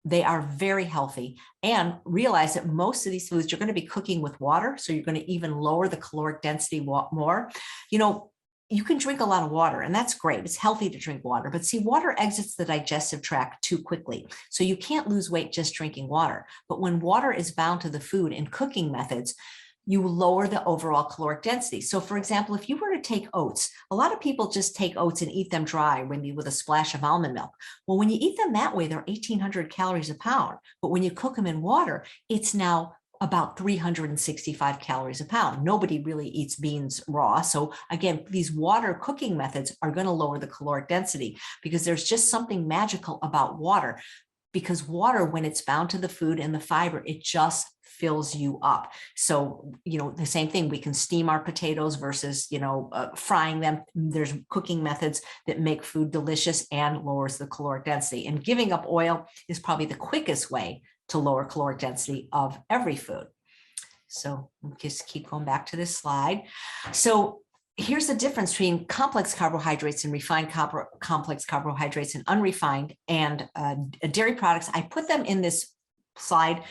they are very healthy. And realize that most of these foods, you're going to be cooking with water, so you're going to even lower the caloric density more. You know, you can drink a lot of water, and that's great. It's healthy to drink water, but see, water exits the digestive tract too quickly. So you can't lose weight just drinking water. But when water is bound to the food in cooking methods, you lower the overall caloric density. So for example, if you were to take oats, a lot of people just take oats and eat them dry, maybe with a splash of almond milk. Well, when you eat them that way, they're 1,800 calories a pound. But when you cook them in water, it's now about 365 calories a pound. Nobody really eats beans raw. So again, these water cooking methods are going to lower the caloric density because there's just something magical about water. Because water, when it's bound to the food and the fiber, it just fills you up. So, the same thing, we can steam our potatoes versus, frying them. There's cooking methods that make food delicious and lowers the caloric density. And giving up oil is probably the quickest way to lower caloric density of every food. So just keep going back to this slide. So here's the difference between complex carbohydrates and refined complex carbohydrates and unrefined and dairy products. I put them in this slide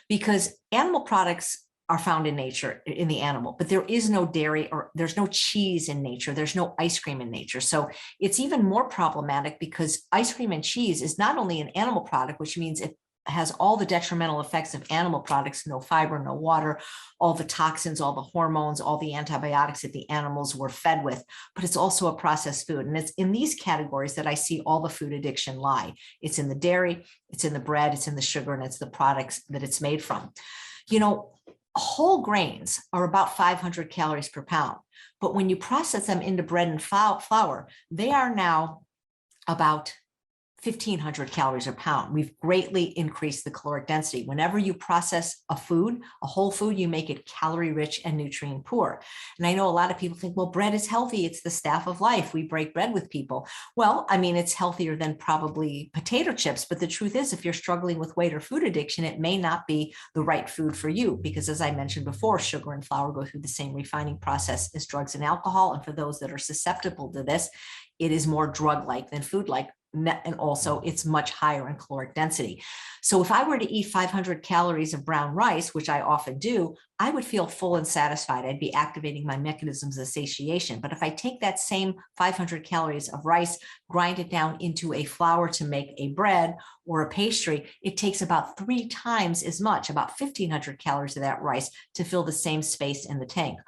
because animal products are found in nature, in the animal, but there is no dairy or there's no cheese in nature. There's no ice cream in nature. So it's even more problematic because ice cream and cheese is not only an animal product, which means it has all the detrimental effects of animal products, no fiber, no water, all the toxins, all the hormones, all the antibiotics that the animals were fed with, but it's also a processed food. And it's in these categories that I see all the food addiction lie. It's in the dairy, it's in the bread, it's in the sugar, and it's the products that it's made from. Whole grains are about 500 calories per pound, but when you process them into bread and flour, they are now about 1,500 calories a pound. We've greatly increased the caloric density. Whenever you process a food, a whole food, you make it calorie rich and nutrient poor. And I know a lot of people think, well, bread is healthy. It's the staff of life. We break bread with people. Well, I mean, it's healthier than probably potato chips. But the truth is, if you're struggling with weight or food addiction, it may not be the right food for you because, as I mentioned before, sugar and flour go through the same refining process as drugs and alcohol. And for those that are susceptible to this, it is more drug-like than food-like. And also it's much higher in caloric density. So if I were to eat 500 calories of brown rice, which I often do, I would feel full and satisfied. I'd be activating my mechanisms of satiation. But if I take that same 500 calories of rice, grind it down into a flour to make a bread or a pastry, it takes about 3 times as much, about 1,500 calories of that rice to fill the same space in the tank.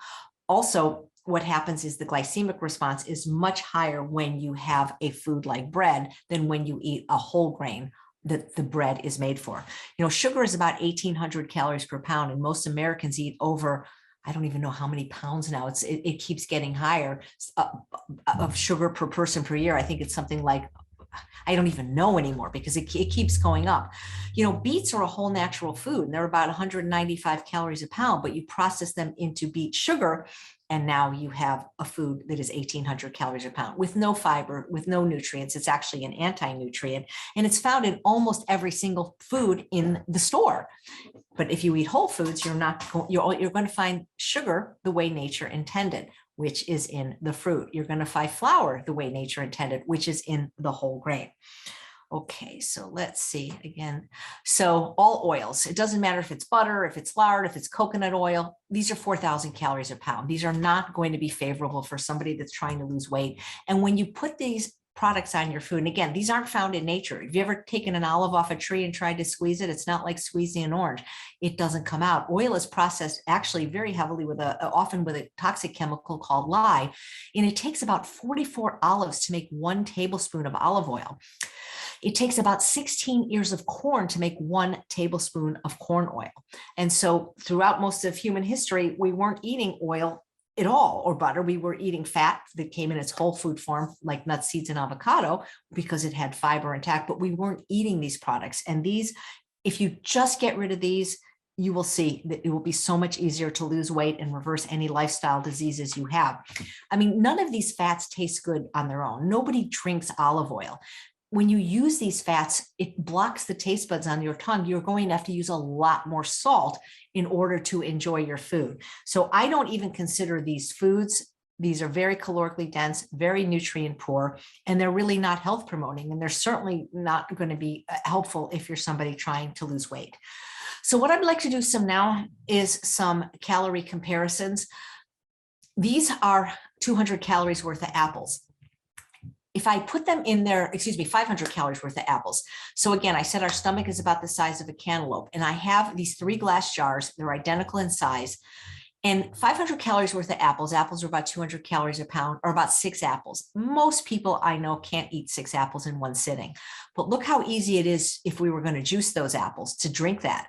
Also, what happens is the glycemic response is much higher when you have a food like bread than when you eat a whole grain that the bread is made for. Sugar is about 1,800 calories per pound, and most Americans eat over, I don't even know how many pounds now. It keeps getting higher of sugar per person per year. I think it's something like, I don't even know anymore because it keeps going up. Beets are a whole natural food and they're about 195 calories a pound, but you process them into beet sugar and now you have a food that is 1,800 calories a pound with no fiber, with no nutrients. It's actually an anti-nutrient and it's found in almost every single food in the store. But if you eat whole foods, you're going to find sugar the way nature intended, which is in the fruit. You're going to find flour the way nature intended, which is in the whole grain. Okay, so let's see again. So all oils, it doesn't matter if it's butter, if it's lard, if it's coconut oil, these are 4,000 calories a pound. These are not going to be favorable for somebody that's trying to lose weight. And when you put these products on your food, and again, these aren't found in nature. Have you ever taken an olive off a tree and tried to squeeze it? It's not like squeezing an orange. It doesn't come out. Oil is processed actually very heavily often with a toxic chemical called lye, and it takes about 44 olives to make 1 tablespoon of olive oil. It takes about 16 ears of corn to make 1 tablespoon of corn oil. And so throughout most of human history, we weren't eating oil at all or butter. We were eating fat that came in its whole food form, like nuts, seeds, and avocado, because it had fiber intact, but we weren't eating these products. And these, if you just get rid of these, you will see that it will be so much easier to lose weight and reverse any lifestyle diseases you have. I mean, none of these fats taste good on their own. Nobody drinks olive oil. When you use these fats, it blocks the taste buds on your tongue. You're going to have to use a lot more salt in order to enjoy your food. So I don't even consider these foods. These are very calorically dense, very nutrient poor, and they're really not health promoting. And they're certainly not going to be helpful if you're somebody trying to lose weight. So what I'd like to do now is some calorie comparisons. These are 200 calories worth of apples. If I put them in there, 500 calories worth of apples. So again, I said our stomach is about the size of a cantaloupe, and I have these 3 glass jars. They're identical in size. And 500 calories worth of apples. Apples are about 200 calories a pound, or about 6 apples. Most people I know can't eat 6 apples in one sitting. But look how easy it is if we were going to juice those apples to drink that.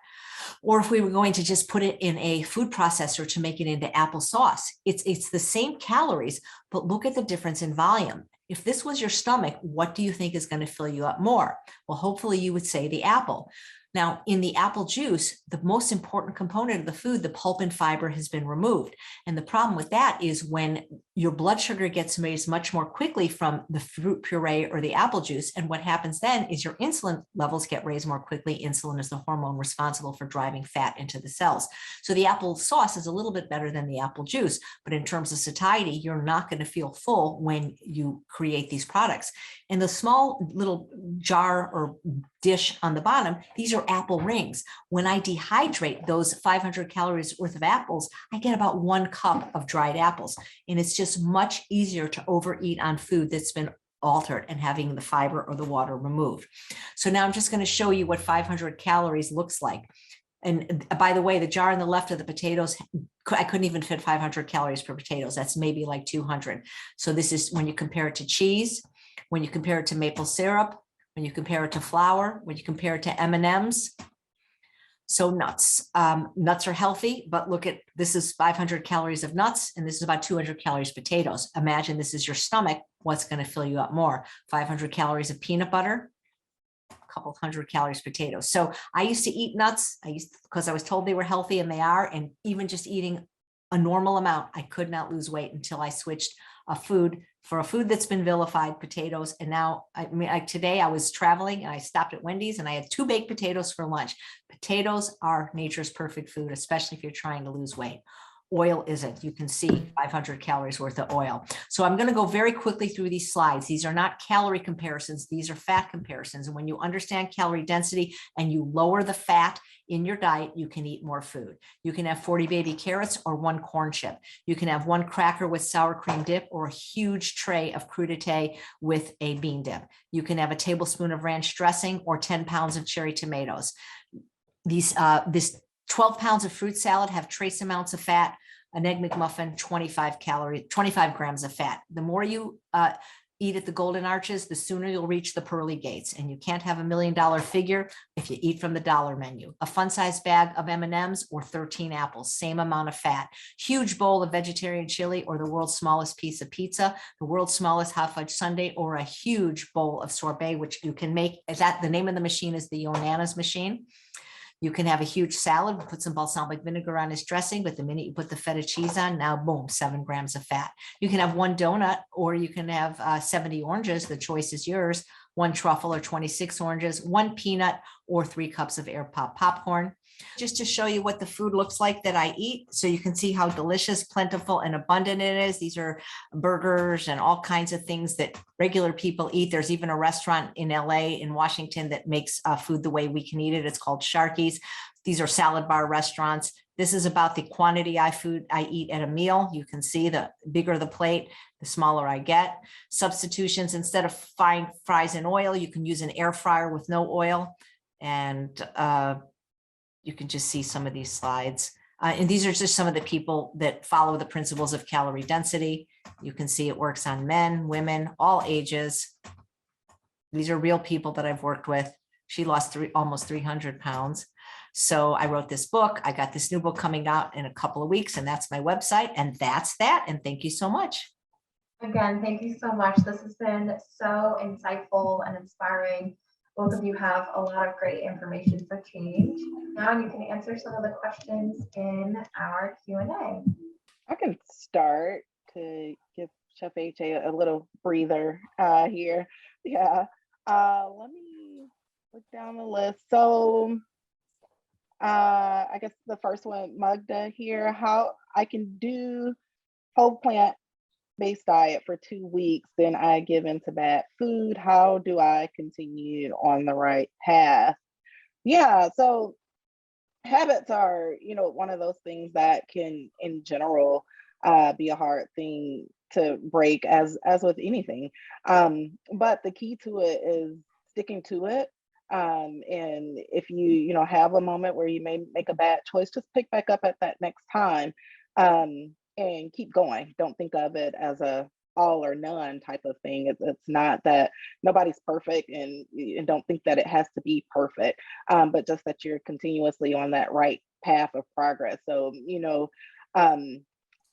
Or if we were going to just put it in a food processor to make it into applesauce. It's the same calories, but look at the difference in volume. If this was your stomach, what do you think is going to fill you up more? Well, hopefully you would say the apple. Now, in the apple juice, the most important component of the food, the pulp and fiber, has been removed. And the problem with that is when your blood sugar gets raised much more quickly from the fruit puree or the apple juice. And what happens then is your insulin levels get raised more quickly. Insulin is the hormone responsible for driving fat into the cells. So the apple sauce is a little bit better than the apple juice, but in terms of satiety, you're not going to feel full when you create these products. And the small little jar or dish on the bottom, these are apple rings. When I dehydrate those 500 calories worth of apples, I get about 1 cup of dried apples. And it's just much easier to overeat on food that's been altered and having the fiber or the water removed. So now I'm just going to show you what 500 calories looks like. And by the way, the jar on the left of the potatoes, I couldn't even fit 500 calories per potatoes. That's maybe like 200. So this is when you compare it to cheese, when you compare it to maple syrup, when you compare it to flour, when you compare it to M&Ms. So nuts. Nuts are healthy, but look at, this is 500 calories of nuts, and this is about 200 calories potatoes. Imagine this is your stomach. What's going to fill you up more? 500 calories of peanut butter, a couple hundred calories potatoes. So I used to eat nuts. Because I was told they were healthy, and they are. And even just eating a normal amount, I could not lose weight until I switched a food that's been vilified, potatoes. And now, today I was traveling and I stopped at Wendy's and I had 2 baked potatoes for lunch. Potatoes are nature's perfect food, especially if you're trying to lose weight. Oil isn't. You can see 500 calories worth of oil. So I'm going to go very quickly through these slides. These are not calorie comparisons. These are fat comparisons. And when you understand calorie density and you lower the fat in your diet, you can eat more food. You can have 40 baby carrots or 1 corn chip. You can have 1 cracker with sour cream dip or a huge tray of crudité with a bean dip. You can have a tablespoon of ranch dressing or 10 pounds of cherry tomatoes. This 12 pounds of fruit salad have trace amounts of fat. An Egg McMuffin, 25 grams of fat. The more you eat at the Golden Arches, the sooner you'll reach the pearly gates. And you can't have $1 million figure if you eat from the dollar menu. A fun-sized bag of M&Ms or 13 apples, same amount of fat. Huge bowl of vegetarian chili or the world's smallest piece of pizza, the world's smallest hot fudge sundae, or a huge bowl of sorbet, which you can make. The name of the machine is the Yonana's machine. You can have a huge salad, put some balsamic vinegar on his dressing, but the minute you put the feta cheese on, now boom, 7 grams of fat. You can have 1 donut, or you can have 70 oranges. The choice is yours. 1 truffle or 26 oranges, 1 peanut, or 3 cups of air pop popcorn. Just to show you what the food looks like that I eat, so you can see how delicious, plentiful, and abundant it is. These are burgers and all kinds of things that regular people eat. There's even a restaurant in LA, in Washington, that makes food the way we can eat it. It's called Sharky's. These are salad bar restaurants. This is about the quantity of food I eat at a meal. You can see the bigger the plate, the smaller I get. Substitutions: instead of frying fries in oil, you can use an air fryer with no oil. And you can just see some of these slides. And these are just some of the people that follow the principles of calorie density. You can see it works on men, women, all ages. These are real people that I've worked with. She lost almost 300 pounds. So I wrote this book. I got this new book coming out in a couple of weeks, and that's my website. And that's that. And thank you so much. Again, thank you so much. This has been so insightful and inspiring. Both of you have a lot of great information for change. Now you can answer some of the questions in our Q&A. I can start to give Chef AJ a little breather here. Yeah. Let me look down the list. So I guess the first one, Magda here, how I can do whole plant-based diet for 2 weeks, then I give into bad food. How do I continue on the right path? Yeah, so habits are, one of those things that can, in general, be a hard thing to break, as with anything. But the key to it is sticking to it. And if you have a moment where you may make a bad choice, just pick back up at that next time. and keep going. Don't think of it as a all or none type of thing. It's not that nobody's perfect, and don't think that it has to be perfect, but just that you're continuously on that right path of progress. So, um,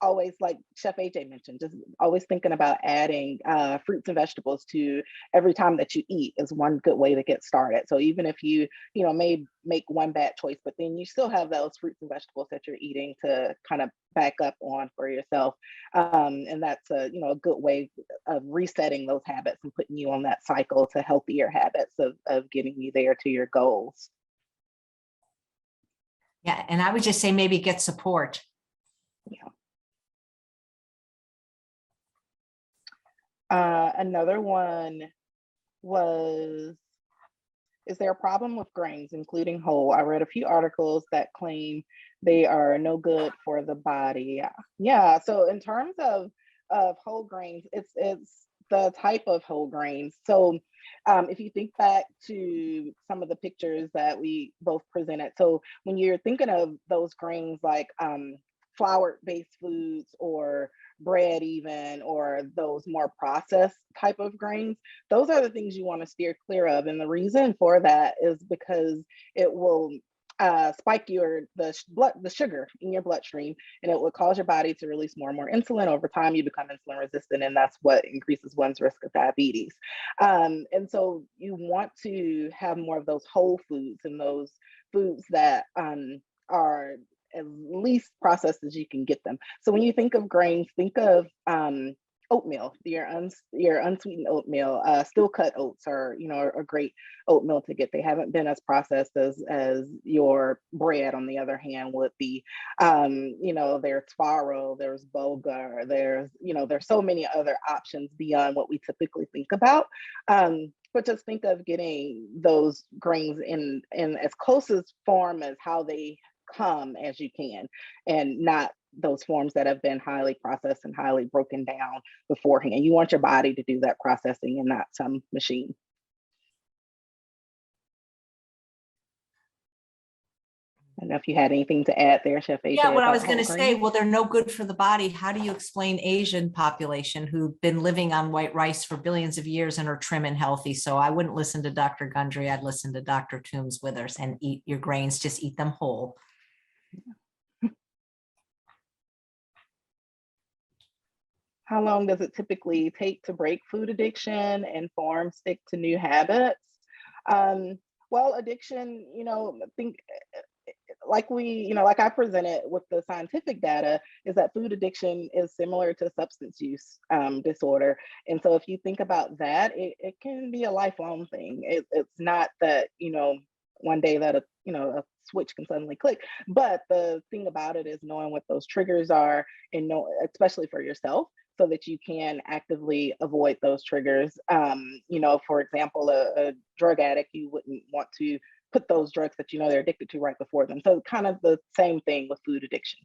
always, like Chef AJ mentioned, just always thinking about adding fruits and vegetables to every time that you eat is one good way to get started. So even if you may make one bad choice, but then you still have those fruits and vegetables that you're eating to kind of back up on for yourself. And that's a good way of resetting those habits and putting you on that cycle to healthier habits of getting you there to your goals. Yeah, and I would just say maybe get support. Yeah. Another one was, is there a problem with grains, including whole? I read a few articles that claim they are no good for the body. Yeah. So in terms of whole grains, it's the type of whole grains. So if you think back to some of the pictures that we both presented, so when you're thinking of those grains like flour-based foods or bread even, or those more processed type of grains, those are the things you want to steer clear of. And the reason for that is because it will spike the sugar in your bloodstream, and it will cause your body to release more and more insulin. Over time, you become insulin resistant, and that's what increases one's risk of diabetes. And so you want to have more of those whole foods and those foods that are as least processed as you can get them. So when you think of grains, think of oatmeal, your unsweetened oatmeal. Still cut oats are a great oatmeal to get. They haven't been as processed as your bread, on the other hand, would be. There's farro, there's bulgur, there's so many other options beyond what we typically think about. But just think of getting those grains in as close as form as how they come as you can, and not those forms that have been highly processed and highly broken down beforehand. You want your body to do that processing and not some machine. I don't know if you had anything to add there, Chef AJ. Yeah, what I was about going to whole say, grains? well, they're no good for the body. How do you explain Asian population who've been living on white rice for billions of years and are trim and healthy? So I wouldn't listen to Dr. Gundry. I'd listen to Dr. Toombs-Withers and eat your grains, just eat them whole. How long does it typically take to break food addiction and form stick to new habits? Well, addiction, think like I presented with the scientific data, is that food addiction is similar to substance use disorder. And so if you think about that, it can be a lifelong thing. It's not that, one day that a switch can suddenly click. But the thing about it is knowing what those triggers are, and especially for yourself, so that you can actively avoid those triggers. For example, a drug addict, you wouldn't want to put those drugs that they're addicted to right before them. So kind of the same thing with food addiction.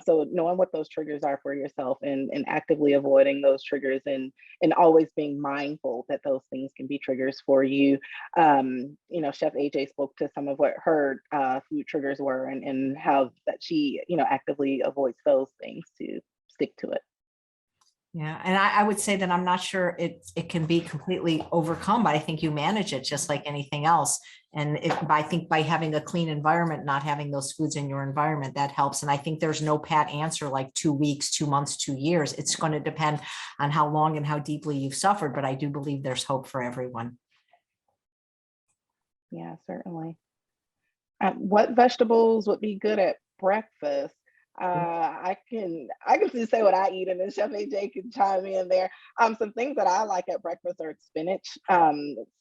So knowing what those triggers are for yourself, and actively avoiding those triggers, and always being mindful that those things can be triggers for you. Chef AJ spoke to some of what her food triggers were, and how that she, actively avoids those things to stick to it. Yeah, and I would say that I'm not sure it can be completely overcome, but I think you manage it just like anything else. And I think by having a clean environment, not having those foods in your environment, that helps. And I think there's no pat answer like 2 weeks, 2 months, 2 years. It's going to depend on how long and how deeply you've suffered, but I do believe there's hope for everyone. Yeah, certainly. What vegetables would be good at breakfast? I can just say what I eat, and then Chef AJ can chime in there. Some things that I like at breakfast are spinach,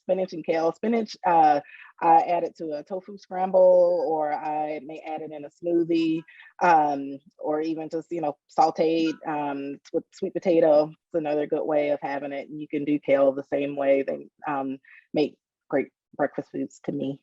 spinach and kale. Spinach, I add it to a tofu scramble, or I may add it in a smoothie, or even just sauteed with sweet potato. It's another good way of having it. And you can do kale the same way. They make great breakfast foods to me.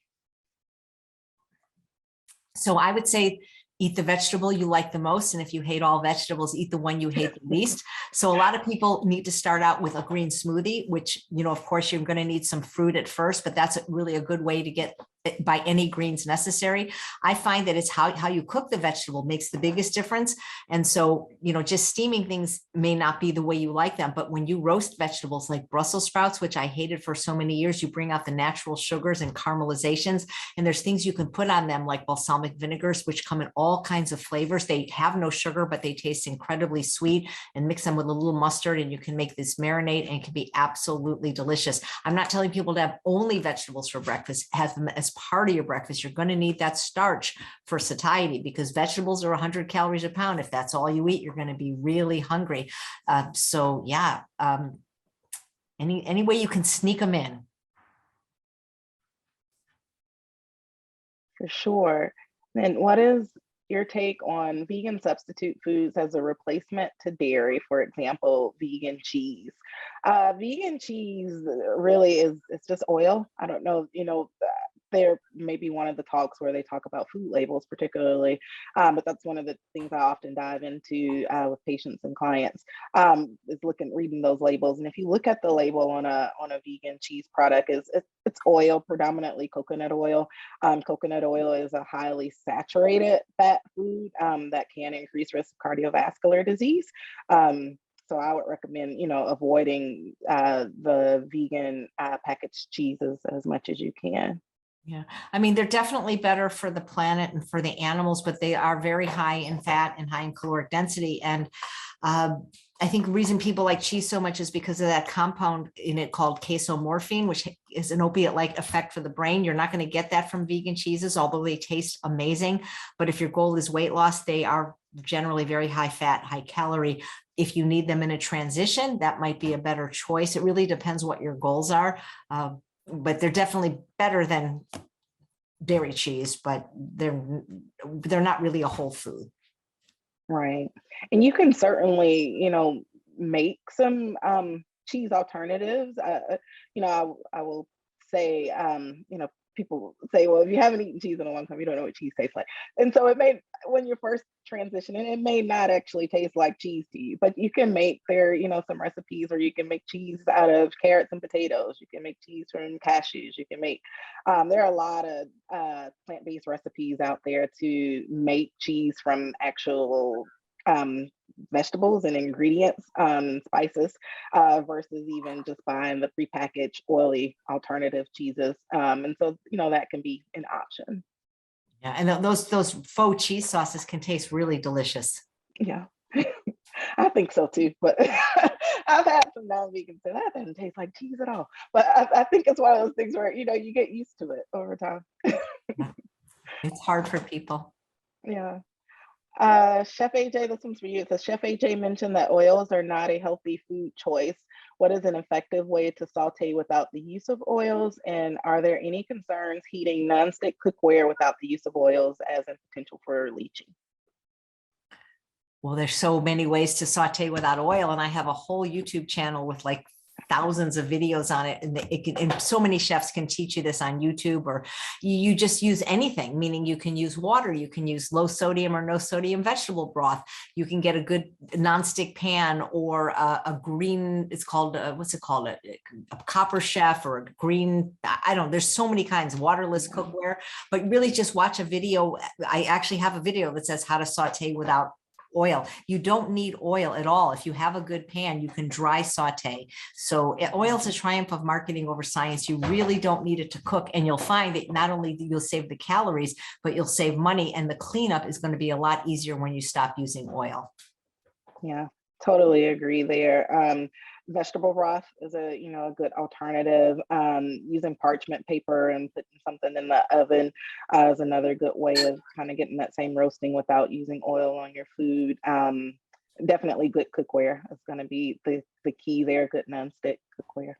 So I would say eat the vegetable you like the most. And if you hate all vegetables, eat the one you hate the least. So a lot of people need to start out with a green smoothie, which, of course, you're going to need some fruit at first, but that's really a good way to get by any greens necessary. I find that it's how you cook the vegetable makes the biggest difference. And so, just steaming things may not be the way you like them, but when you roast vegetables like Brussels sprouts, which I hated for so many years, you bring out the natural sugars and caramelizations, and there's things you can put on them like balsamic vinegars, which come in all kinds of flavors. They have no sugar, but they taste incredibly sweet, and mix them with a little mustard, and you can make this marinade, and it can be absolutely delicious. I'm not telling people to have only vegetables for breakfast. Have them as part of your breakfast. You're going to need that starch for satiety, because vegetables are 100 calories a pound. If that's all you eat, you're going to be really hungry. So yeah, any way you can sneak them in. For sure. And what is your take on vegan substitute foods as a replacement to dairy? For example, vegan cheese. Vegan cheese really it's just oil. I don't know, there may be one of the talks where they talk about food labels particularly, but that's one of the things I often dive into with patients and clients, is reading those labels. And if you look at the label on a vegan cheese product, it's oil, predominantly coconut oil. Coconut oil is a highly saturated fat food that can increase risk of cardiovascular disease. So I would recommend, avoiding the vegan packaged cheeses as much as you can. Yeah, I mean, they're definitely better for the planet and for the animals, but they are very high in fat and high in caloric density. And I think the reason people like cheese so much is because of that compound in it called casomorphine, which is an opiate-like effect for the brain. You're not going to get that from vegan cheeses, although they taste amazing. But if your goal is weight loss, they are generally very high fat, high calorie. If you need them in a transition, that might be a better choice. It really depends what your goals are. But they're definitely better than dairy cheese, but they're not really a whole food. Right. And you can certainly, make some cheese alternatives. I will say, people say, well, if you haven't eaten cheese in a long time, you don't know what cheese tastes like. And so when you're first transitioning, it may not actually taste like cheese to you, but you can make some recipes where you can make cheese out of carrots and potatoes. You can make cheese from cashews. You can make, there are a lot of plant-based recipes out there to make cheese from actual vegetables and ingredients, spices, versus even just buying the prepackaged oily alternative cheeses. And so, that can be an option. Yeah, and those faux cheese sauces can taste really delicious. Yeah, I think so too. But I've had some non-vegans say that doesn't taste like cheese at all. But I think it's one of those things where, you get used to it over time. Yeah. It's hard for people. Yeah. Chef AJ, this one's for you. It says, Chef AJ mentioned that oils are not a healthy food choice. What is an effective way to saute without the use of oils? And are there any concerns heating nonstick cookware without the use of oils as a potential for leaching? Well, there's so many ways to saute without oil, and I have a whole YouTube channel with like thousands of videos on it, and so many chefs can teach you this on YouTube, or you just use anything, meaning you can use water, you can use low sodium or no sodium vegetable broth, you can get a good nonstick pan, or a green, it's called what's it called, a copper chef, or a green, I don't know, there's so many kinds, waterless cookware. But really just watch a video. I actually have a video that says how to saute without oil. You don't need oil at all. If you have a good pan, you can dry saute. So oil is a triumph of marketing over science. You really don't need it to cook. And you'll find that not only you'll save the calories, but you'll save money. And the cleanup is going to be a lot easier when you stop using oil. Yeah, totally agree there. Vegetable broth is a good alternative. Using parchment paper and putting something in the oven is another good way of kind of getting that same roasting without using oil on your food. Definitely good cookware is going to be the key there. Good nonstick cookware.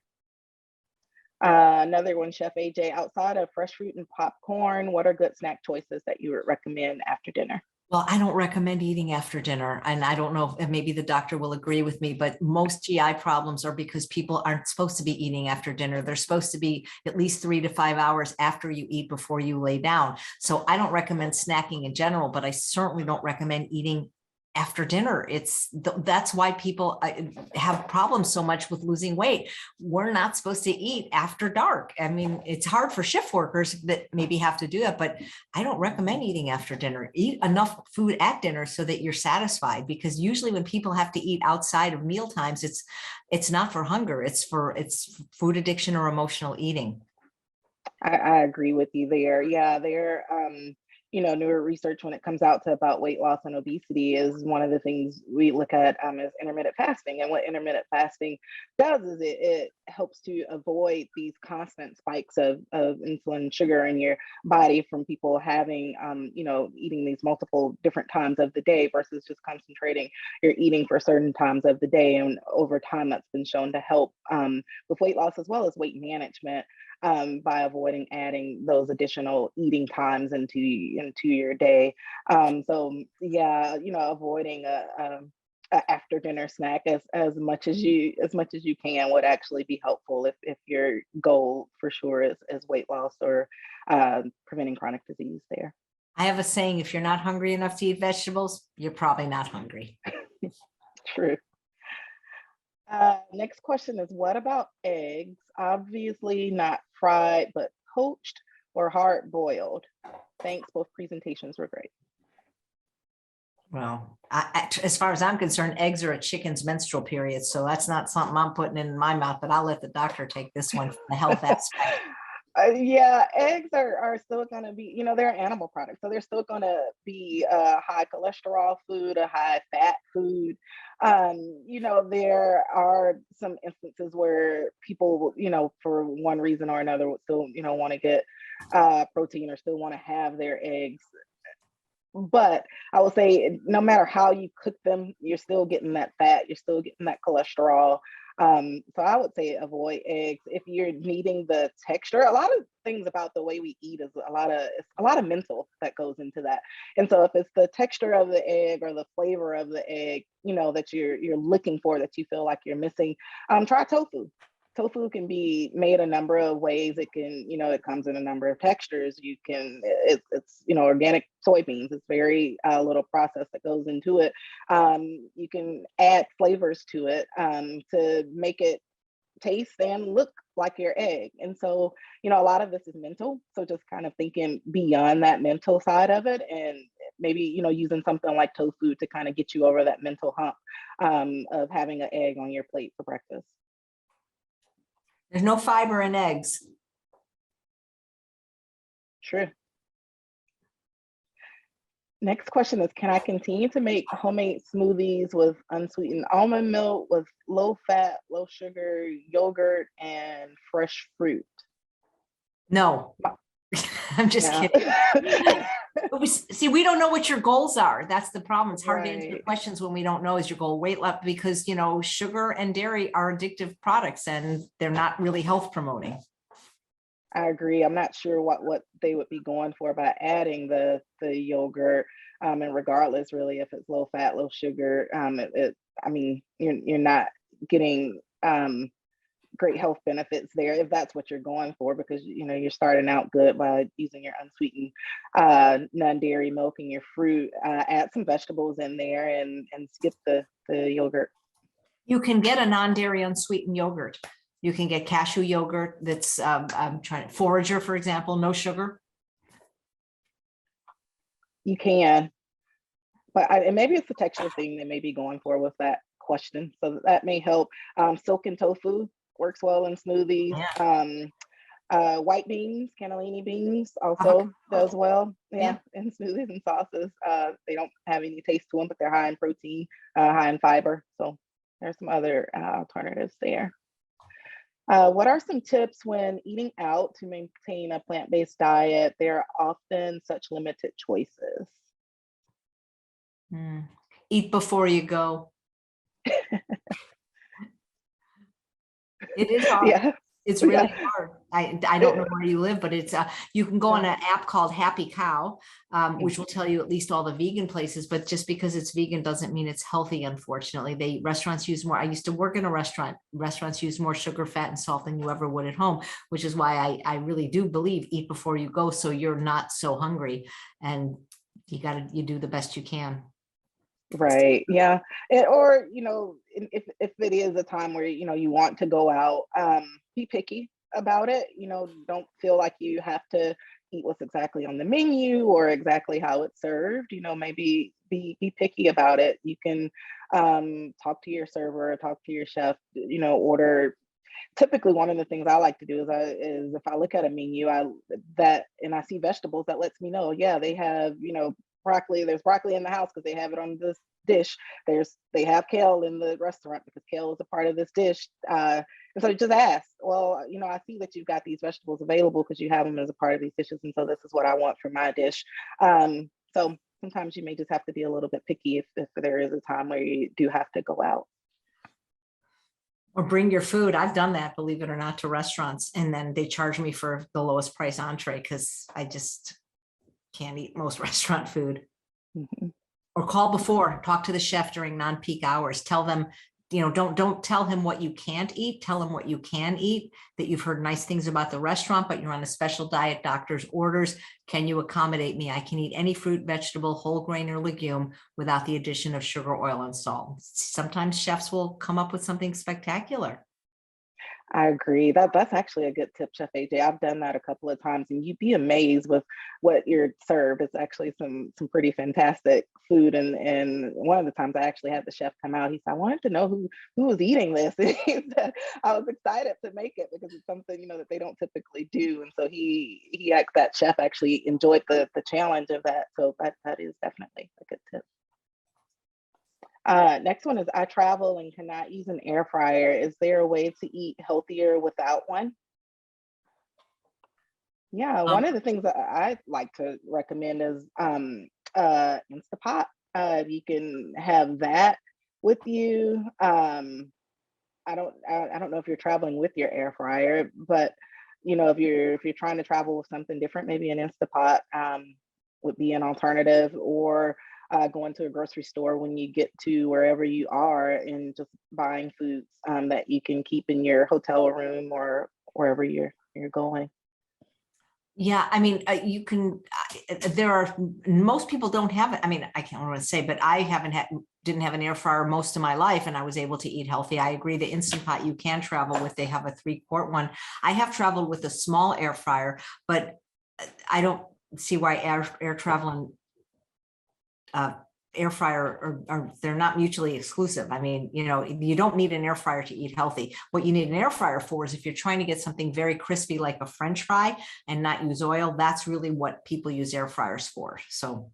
Another one, Chef AJ, outside of fresh fruit and popcorn, what are good snack choices that you would recommend after dinner? Well, I don't recommend eating after dinner. And I don't know if maybe the doctor will agree with me, but most GI problems are because people aren't supposed to be eating after dinner. They're supposed to be at least 3 to 5 hours after you eat before you lay down. So I don't recommend snacking in general, but I certainly don't recommend eating after dinner. That's why people have problems so much with losing weight. We're not supposed to eat after dark. I mean, it's hard for shift workers that maybe have to do that, but I don't recommend eating after dinner. Eat enough food at dinner so that you're satisfied, because usually when people have to eat outside of meal times, it's not for hunger, it's food addiction or emotional eating. I agree with you there. Yeah, newer research when it comes out to about weight loss and obesity is one of the things we look at is intermittent fasting. And what intermittent fasting does is it helps to avoid these constant spikes of insulin sugar in your body from people having, eating these multiple different times of the day versus just concentrating your eating for certain times of the day. And over time, that's been shown to help with weight loss as well as weight management. By avoiding adding those additional eating times into your day. So yeah, avoiding a after dinner snack as much as you can would actually be helpful if your goal for sure is weight loss or preventing chronic disease there. I have a saying, if you're not hungry enough to eat vegetables, you're probably not hungry. True. Next question is, what about eggs? Obviously not fried, but poached or hard boiled. Thanks, both presentations were great. Well, as far as I'm concerned, eggs are a chicken's menstrual period, so that's not something I'm putting in my mouth, but I'll let the doctor take this one from the health aspect. Yeah, eggs are still going to be, they're animal products. So they're still going to be a high cholesterol food, a high fat food. There are some instances where people, for one reason or another would still, want to get protein or still want to have their eggs. But I will say, no matter how you cook them, you're still getting that fat, you're still getting that cholesterol. So I would say avoid eggs if you're needing the texture. A lot of things about the way we eat is a lot of mental that goes into that. And so if it's the texture of the egg or the flavor of the egg, that you're looking for, that you feel like you're missing, try tofu. Tofu can be made a number of ways. It can, it comes in a number of textures. It's organic soybeans. It's very little process that goes into it. You can add flavors to it to make it taste and look like your egg. And so, a lot of this is mental. So just kind of thinking beyond that mental side of it, and maybe, using something like tofu to kind of get you over that mental hump of having an egg on your plate for breakfast. There's no fiber in eggs. True. Next question is, can I continue to make homemade smoothies with unsweetened almond milk, with low fat, low sugar, yogurt, and fresh fruit? No. I'm just kidding. We don't know what your goals are. That's the problem. It's hard to answer questions when we don't know is your goal weight loss, because sugar and dairy are addictive products and they're not really health promoting. I agree. I'm not sure what they would be going for by adding the yogurt, and regardless, really, if it's low fat, low sugar, you're not getting great health benefits there if that's what you're going for, because you're starting out good by using your unsweetened non-dairy milk and your fruit. Add some vegetables in there and skip the yogurt. You can get a non-dairy unsweetened yogurt. You can get cashew yogurt that's Forager, for example, no sugar. You can, but and maybe it's the texture thing they may be going for with that question, so that may help. Silken tofu works well in smoothies. Yeah. White beans, cannellini beans also does well. Yeah, in smoothies and sauces. They don't have any taste to them, but they're high in protein, high in fiber. So there's some other alternatives there. What are some tips when eating out to maintain a plant-based diet? There are often such limited choices. Eat before you go. It is hard. Yeah. It's really hard. I don't know where you live, but it's you can go on an app called Happy Cow, which will tell you at least all the vegan places, but just because it's vegan doesn't mean it's healthy, unfortunately. Restaurants use more. I used to work in a restaurant. Restaurants use more sugar, fat, and salt than you ever would at home, which is why I really do believe eat before you go, so you're not so hungry, and you do the best you can. Right. Yeah. Or, if it is a time where, you want to go out, be picky about it. Don't feel like you have to eat what's exactly on the menu or exactly how it's served. Maybe be picky about it. You can talk to your server, talk to your chef, order. Typically, one of the things I like to do is if I look at a menu, and I see vegetables, that lets me know, yeah, they have, broccoli. There's broccoli in the house because they have it on this dish. They have kale in the restaurant because kale is a part of this dish. And so just ask, well, I see that you've got these vegetables available because you have them as a part of these dishes, and so this is what I want for my dish. So sometimes you may just have to be a little bit picky if there is a time where you do have to go out. Or bring your food. I've done that, believe it or not, to restaurants, and then they charge me for the lowest price entree because I just can't eat most restaurant food. Mm-hmm. Or call before, talk to the chef during non-peak hours. Tell them, don't tell him what you can't eat. Tell him what you can eat, that you've heard nice things about the restaurant, but you're on a special diet, doctor's orders. Can you accommodate me? I can eat any fruit, vegetable, whole grain, or legume without the addition of sugar, oil, and salt. Sometimes chefs will come up with something spectacular. I agree. That's actually a good tip, Chef AJ. I've done that a couple of times, and you'd be amazed with what you're served. It's actually some pretty fantastic food. And one of the times I actually had the chef come out. He said, "I wanted to know who was eating this." And he said, I was excited to make it because it's something that they don't typically do. And so he asked that chef actually enjoyed the challenge of that. So that is definitely a good tip. Next one is I travel and cannot use an air fryer. Is there a way to eat healthier without one? Yeah, one of the things that I like to recommend is Instapot. You can have that with you. I don't know if you're traveling with your air fryer, but if you're trying to travel with something different, maybe an Instapot would be an alternative, or going to a grocery store when you get to wherever you are and just buying foods that you can keep in your hotel room or wherever you're going. Yeah, I mean, you can, most people don't have it. I mean, I can't want to say, but I didn't have an air fryer most of my life, and I was able to eat healthy. I agree. The Instant Pot you can travel with, they have a 3-quart one. I have traveled with a small air fryer, but I don't see why air travel and air fryer are they're not mutually exclusive. I mean, you don't need an air fryer to eat healthy. What you need an air fryer for is if you're trying to get something very crispy like a French fry and not use oil. That's really what people use air fryers for. So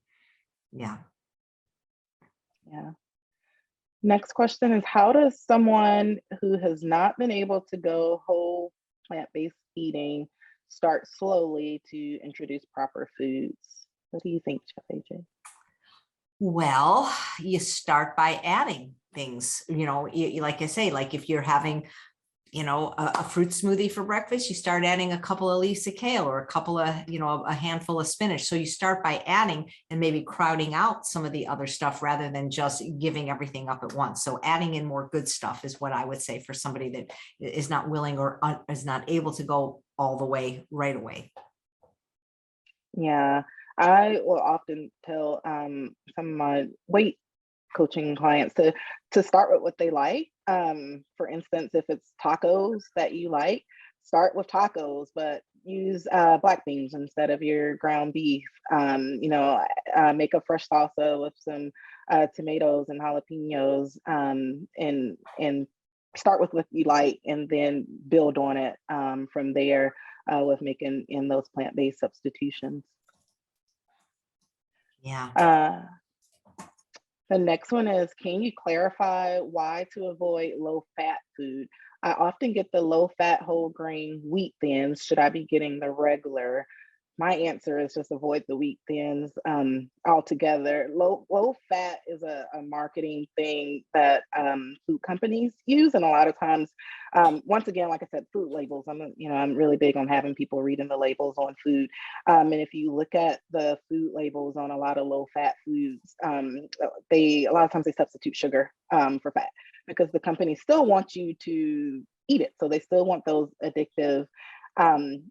yeah. Next question is, how does someone who has not been able to go whole plant-based eating start slowly to introduce proper foods? What do you think, Chef AJ? Well, you start by adding things, like I say, like if you're having, a fruit smoothie for breakfast, you start adding a couple of leaves of kale or a couple of, a handful of spinach. So you start by adding and maybe crowding out some of the other stuff rather than just giving everything up at once. So adding in more good stuff is what I would say for somebody that is not willing or is not able to go all the way right away. Yeah, I will often tell some of my weight coaching clients to start with what they like. For instance, if it's tacos that you like, start with tacos, but use black beans instead of your ground beef. Make a fresh salsa with some tomatoes and jalapenos, and start with what you like, and then build on it from there with making in those plant-based substitutions. Yeah. The next one is, can you clarify why to avoid low-fat food? I often get the low-fat whole grain wheat thins. Should I be getting the regular? My answer is just avoid the wheat thins altogether. Low-fat is a marketing thing that food companies use, and a lot of times, once again, like I said, food labels. I'm really big on having people reading the labels on food. And if you look at the food labels on a lot of low-fat foods, a lot of times they substitute sugar for fat because the company still wants you to eat it. So they still want those addictive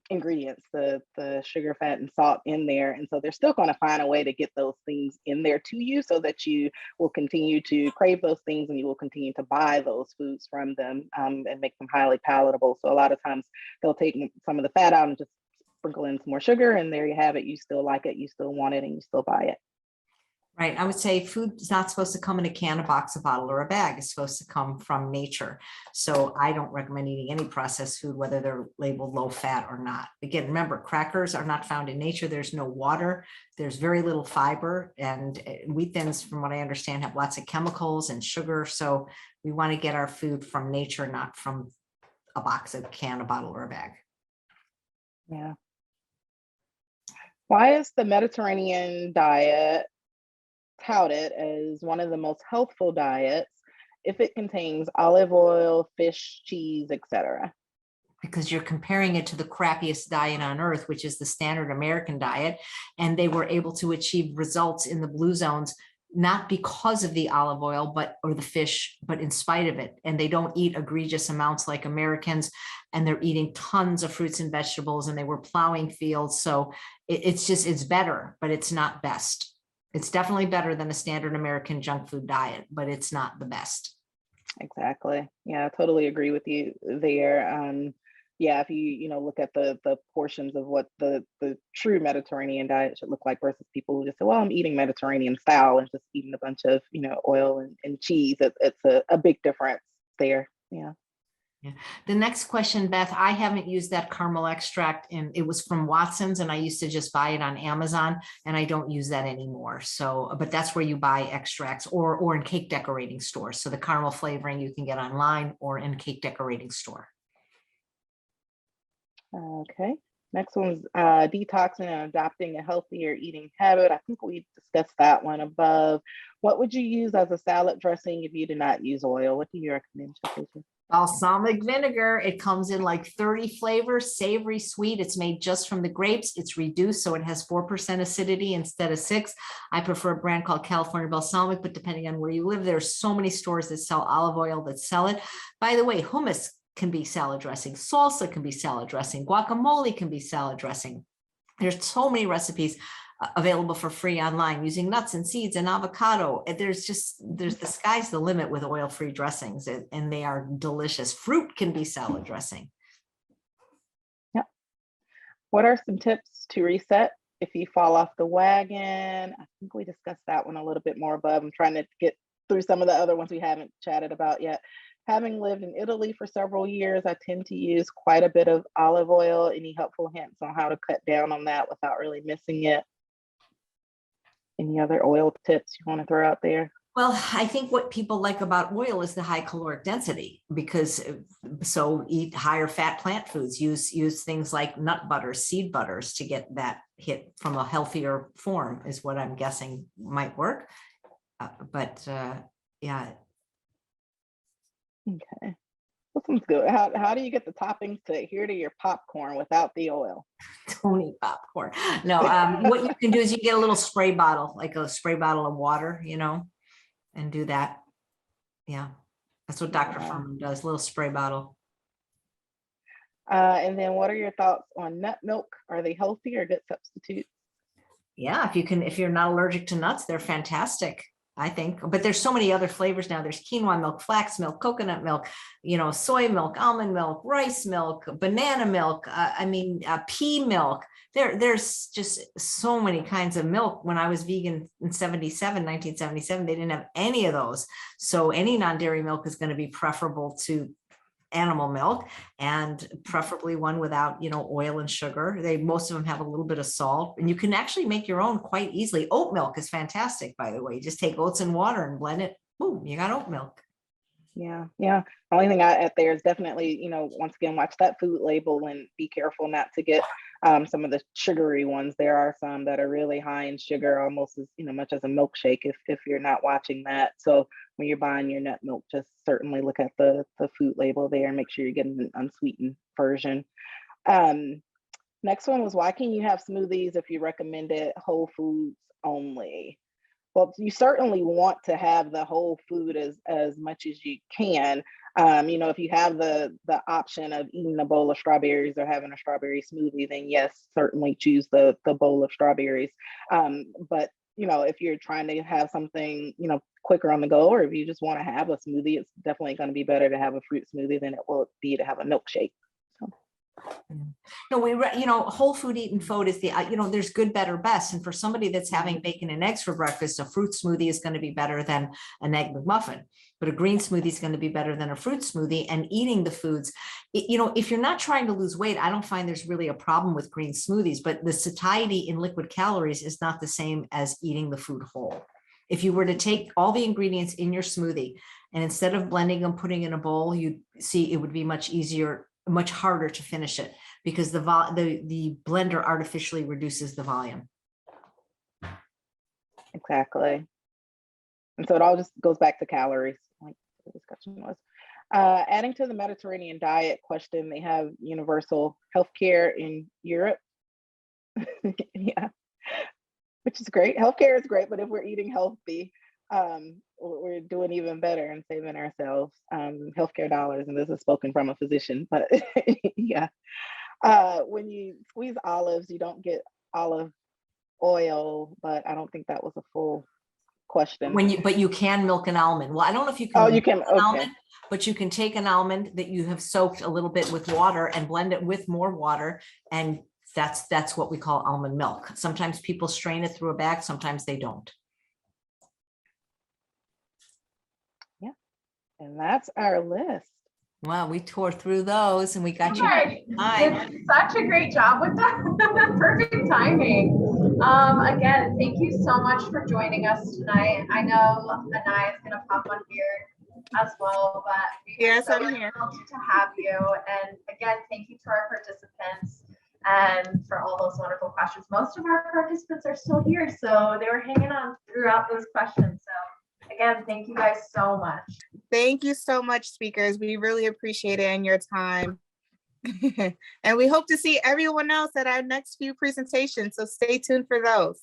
ingredients, the sugar, fat, and salt in there. And so they're still going to find a way to get those things in there to you so that you will continue to crave those things and you will continue to buy those foods from them, and make them highly palatable. So a lot of times they'll take some of the fat out and just sprinkle in some more sugar, and there you have it. You still like it, you still want it, and you still buy it. Right. I would say food is not supposed to come in a can, a box, a bottle, or a bag. It's supposed to come from nature. So I don't recommend eating any processed food, whether they're labeled low fat or not. Again, remember, crackers are not found in nature. There's no water. There's very little fiber. And wheat thins, from what I understand, have lots of chemicals and sugar. So we want to get our food from nature, not from a box, a can, a bottle, or a bag. Yeah. Why is the Mediterranean diet touted as one of the most healthful diets if it contains olive oil, fish, cheese, etc.? Because you're comparing it to the crappiest diet on earth, which is the standard American diet. And they were able to achieve results in the blue zones, not because of the olive oil, or the fish, but in spite of it. And they don't eat egregious amounts like Americans, and they're eating tons of fruits and vegetables, and they were plowing fields. So it's better, but it's not best. It's definitely better than a standard American junk food diet, but it's not the best. Exactly. Yeah, I totally agree with you there. Yeah, if you look at the portions of what the true Mediterranean diet should look like versus people who just say, well, I'm eating Mediterranean style and just eating a bunch of oil and cheese, it's a big difference there. Yeah. Yeah. The next question, Beth, I haven't used that caramel extract, and it was from Watson's, and I used to just buy it on Amazon, and I don't use that anymore. So, but that's where you buy extracts, or in cake decorating stores. So the caramel flavoring you can get online or in cake decorating store. Okay. Next one's detoxing and adopting a healthier eating habit. I think we discussed that one above. What would you use as a salad dressing if you did not use oil? What do you recommend, Shayla? Balsamic vinegar. It comes in like 30 flavors, savory, sweet. It's made just from the grapes. It's reduced, so it has 4% acidity instead of 6. I prefer a brand called California Balsamic, but depending on where you live, there's so many stores that sell olive oil that sell it. By the way, hummus can be salad dressing. Salsa can be salad dressing. Guacamole can be salad dressing. There's so many recipes available for free online using nuts and seeds and avocado. There's the sky's the limit with oil-free dressings, and they are delicious. Fruit can be salad dressing. Yeah. What are some tips to reset if you fall off the wagon? I think we discussed that one a little bit more above. I'm trying to get through some of the other ones we haven't chatted about yet. Having lived in Italy for several years, I tend to use quite a bit of olive oil. Any helpful hints on how to cut down on that without really missing it? Any other oil tips you want to throw out there? Well, I think what people like about oil is the high caloric density, so eat higher fat plant foods, use things like nut butters, seed butters to get that hit from a healthier form is what I'm guessing might work. Yeah. Okay. This one's good. How do you get the toppings to adhere to your popcorn without the oil? Don't eat popcorn. No, what you can do is you get a little spray bottle, like a spray bottle of water, and do that. Yeah, that's what Dr. Furman does, little spray bottle. And then what are your thoughts on nut milk? Are they healthy or good substitutes? Yeah, if you're not allergic to nuts, they're fantastic, I think. But there's so many other flavors now. There's quinoa milk, flax milk, coconut milk, soy milk, almond milk, rice milk, banana milk, pea milk. There's just so many kinds of milk. When I was vegan in 1977, they didn't have any of those. So any non-dairy milk is going to be preferable to animal milk, and preferably one without oil and sugar. Most of them have a little bit of salt, and you can actually make your own quite easily. Oat milk is fantastic, by the way. You just take oats and water and blend it. Boom, you got oat milk. Yeah. The only thing I add there is definitely, once again, watch that food label and be careful not to get some of the sugary ones. There are some that are really high in sugar, almost as much as a milkshake if you're not watching that. So when you're buying your nut milk, just certainly look at the food label there and make sure you're getting an unsweetened version. Next one was, why can you have smoothies if you recommended whole foods only? well, you certainly want to have the whole food as much as you can. If you have the option of eating a bowl of strawberries or having a strawberry smoothie, then yes, certainly choose the bowl of strawberries. But if you're trying to have something, quicker on the go, or if you just want to have a smoothie, it's definitely going to be better to have a fruit smoothie than it will be to have a milkshake. So. No, whole food eating food is there's good, better, best. And for somebody that's having bacon and eggs for breakfast, a fruit smoothie is going to be better than an egg McMuffin, but a green smoothie is going to be better than a fruit smoothie. And eating the foods, if you're not trying to lose weight, I don't find there's really a problem with green smoothies, but the satiety in liquid calories is not the same as eating the food whole. If you were to take all the ingredients in your smoothie and instead of blending them, putting in a bowl, you'd see it would be much easier, much harder to finish it because the blender artificially reduces the volume. Exactly. And so it all just goes back to calories, like the discussion was. Adding to the Mediterranean diet question, they have universal healthcare in Europe. Yeah, which is great. Healthcare is great, but if we're eating healthy, we're doing even better and saving ourselves healthcare dollars. And this is spoken from a physician, but yeah. When you squeeze olives, you don't get olive oil, but I don't think that was a full question. But you can milk an almond. Well, I don't know if you can. Oh, you can. An Okay. almond, but you can take an almond that you have soaked a little bit with water and blend it with more water, and that's what we call almond milk. Sometimes people strain it through a bag, sometimes they don't. Yeah, and that's our list. Wow, we tore through those and we got you. Did such a great job with that. Perfect timing. Again, thank you so much for joining us tonight. I know Anaya is going to pop on here as well, but Yes, I'm here thrilled to have you. And again, thank you to our participants and for all those wonderful questions. Most of our participants are still here, so they were hanging on throughout those questions. So again, thank you guys so much. Thank you so much, speakers. We really appreciate it and your time. And we hope to see everyone else at our next few presentations. So stay tuned for those.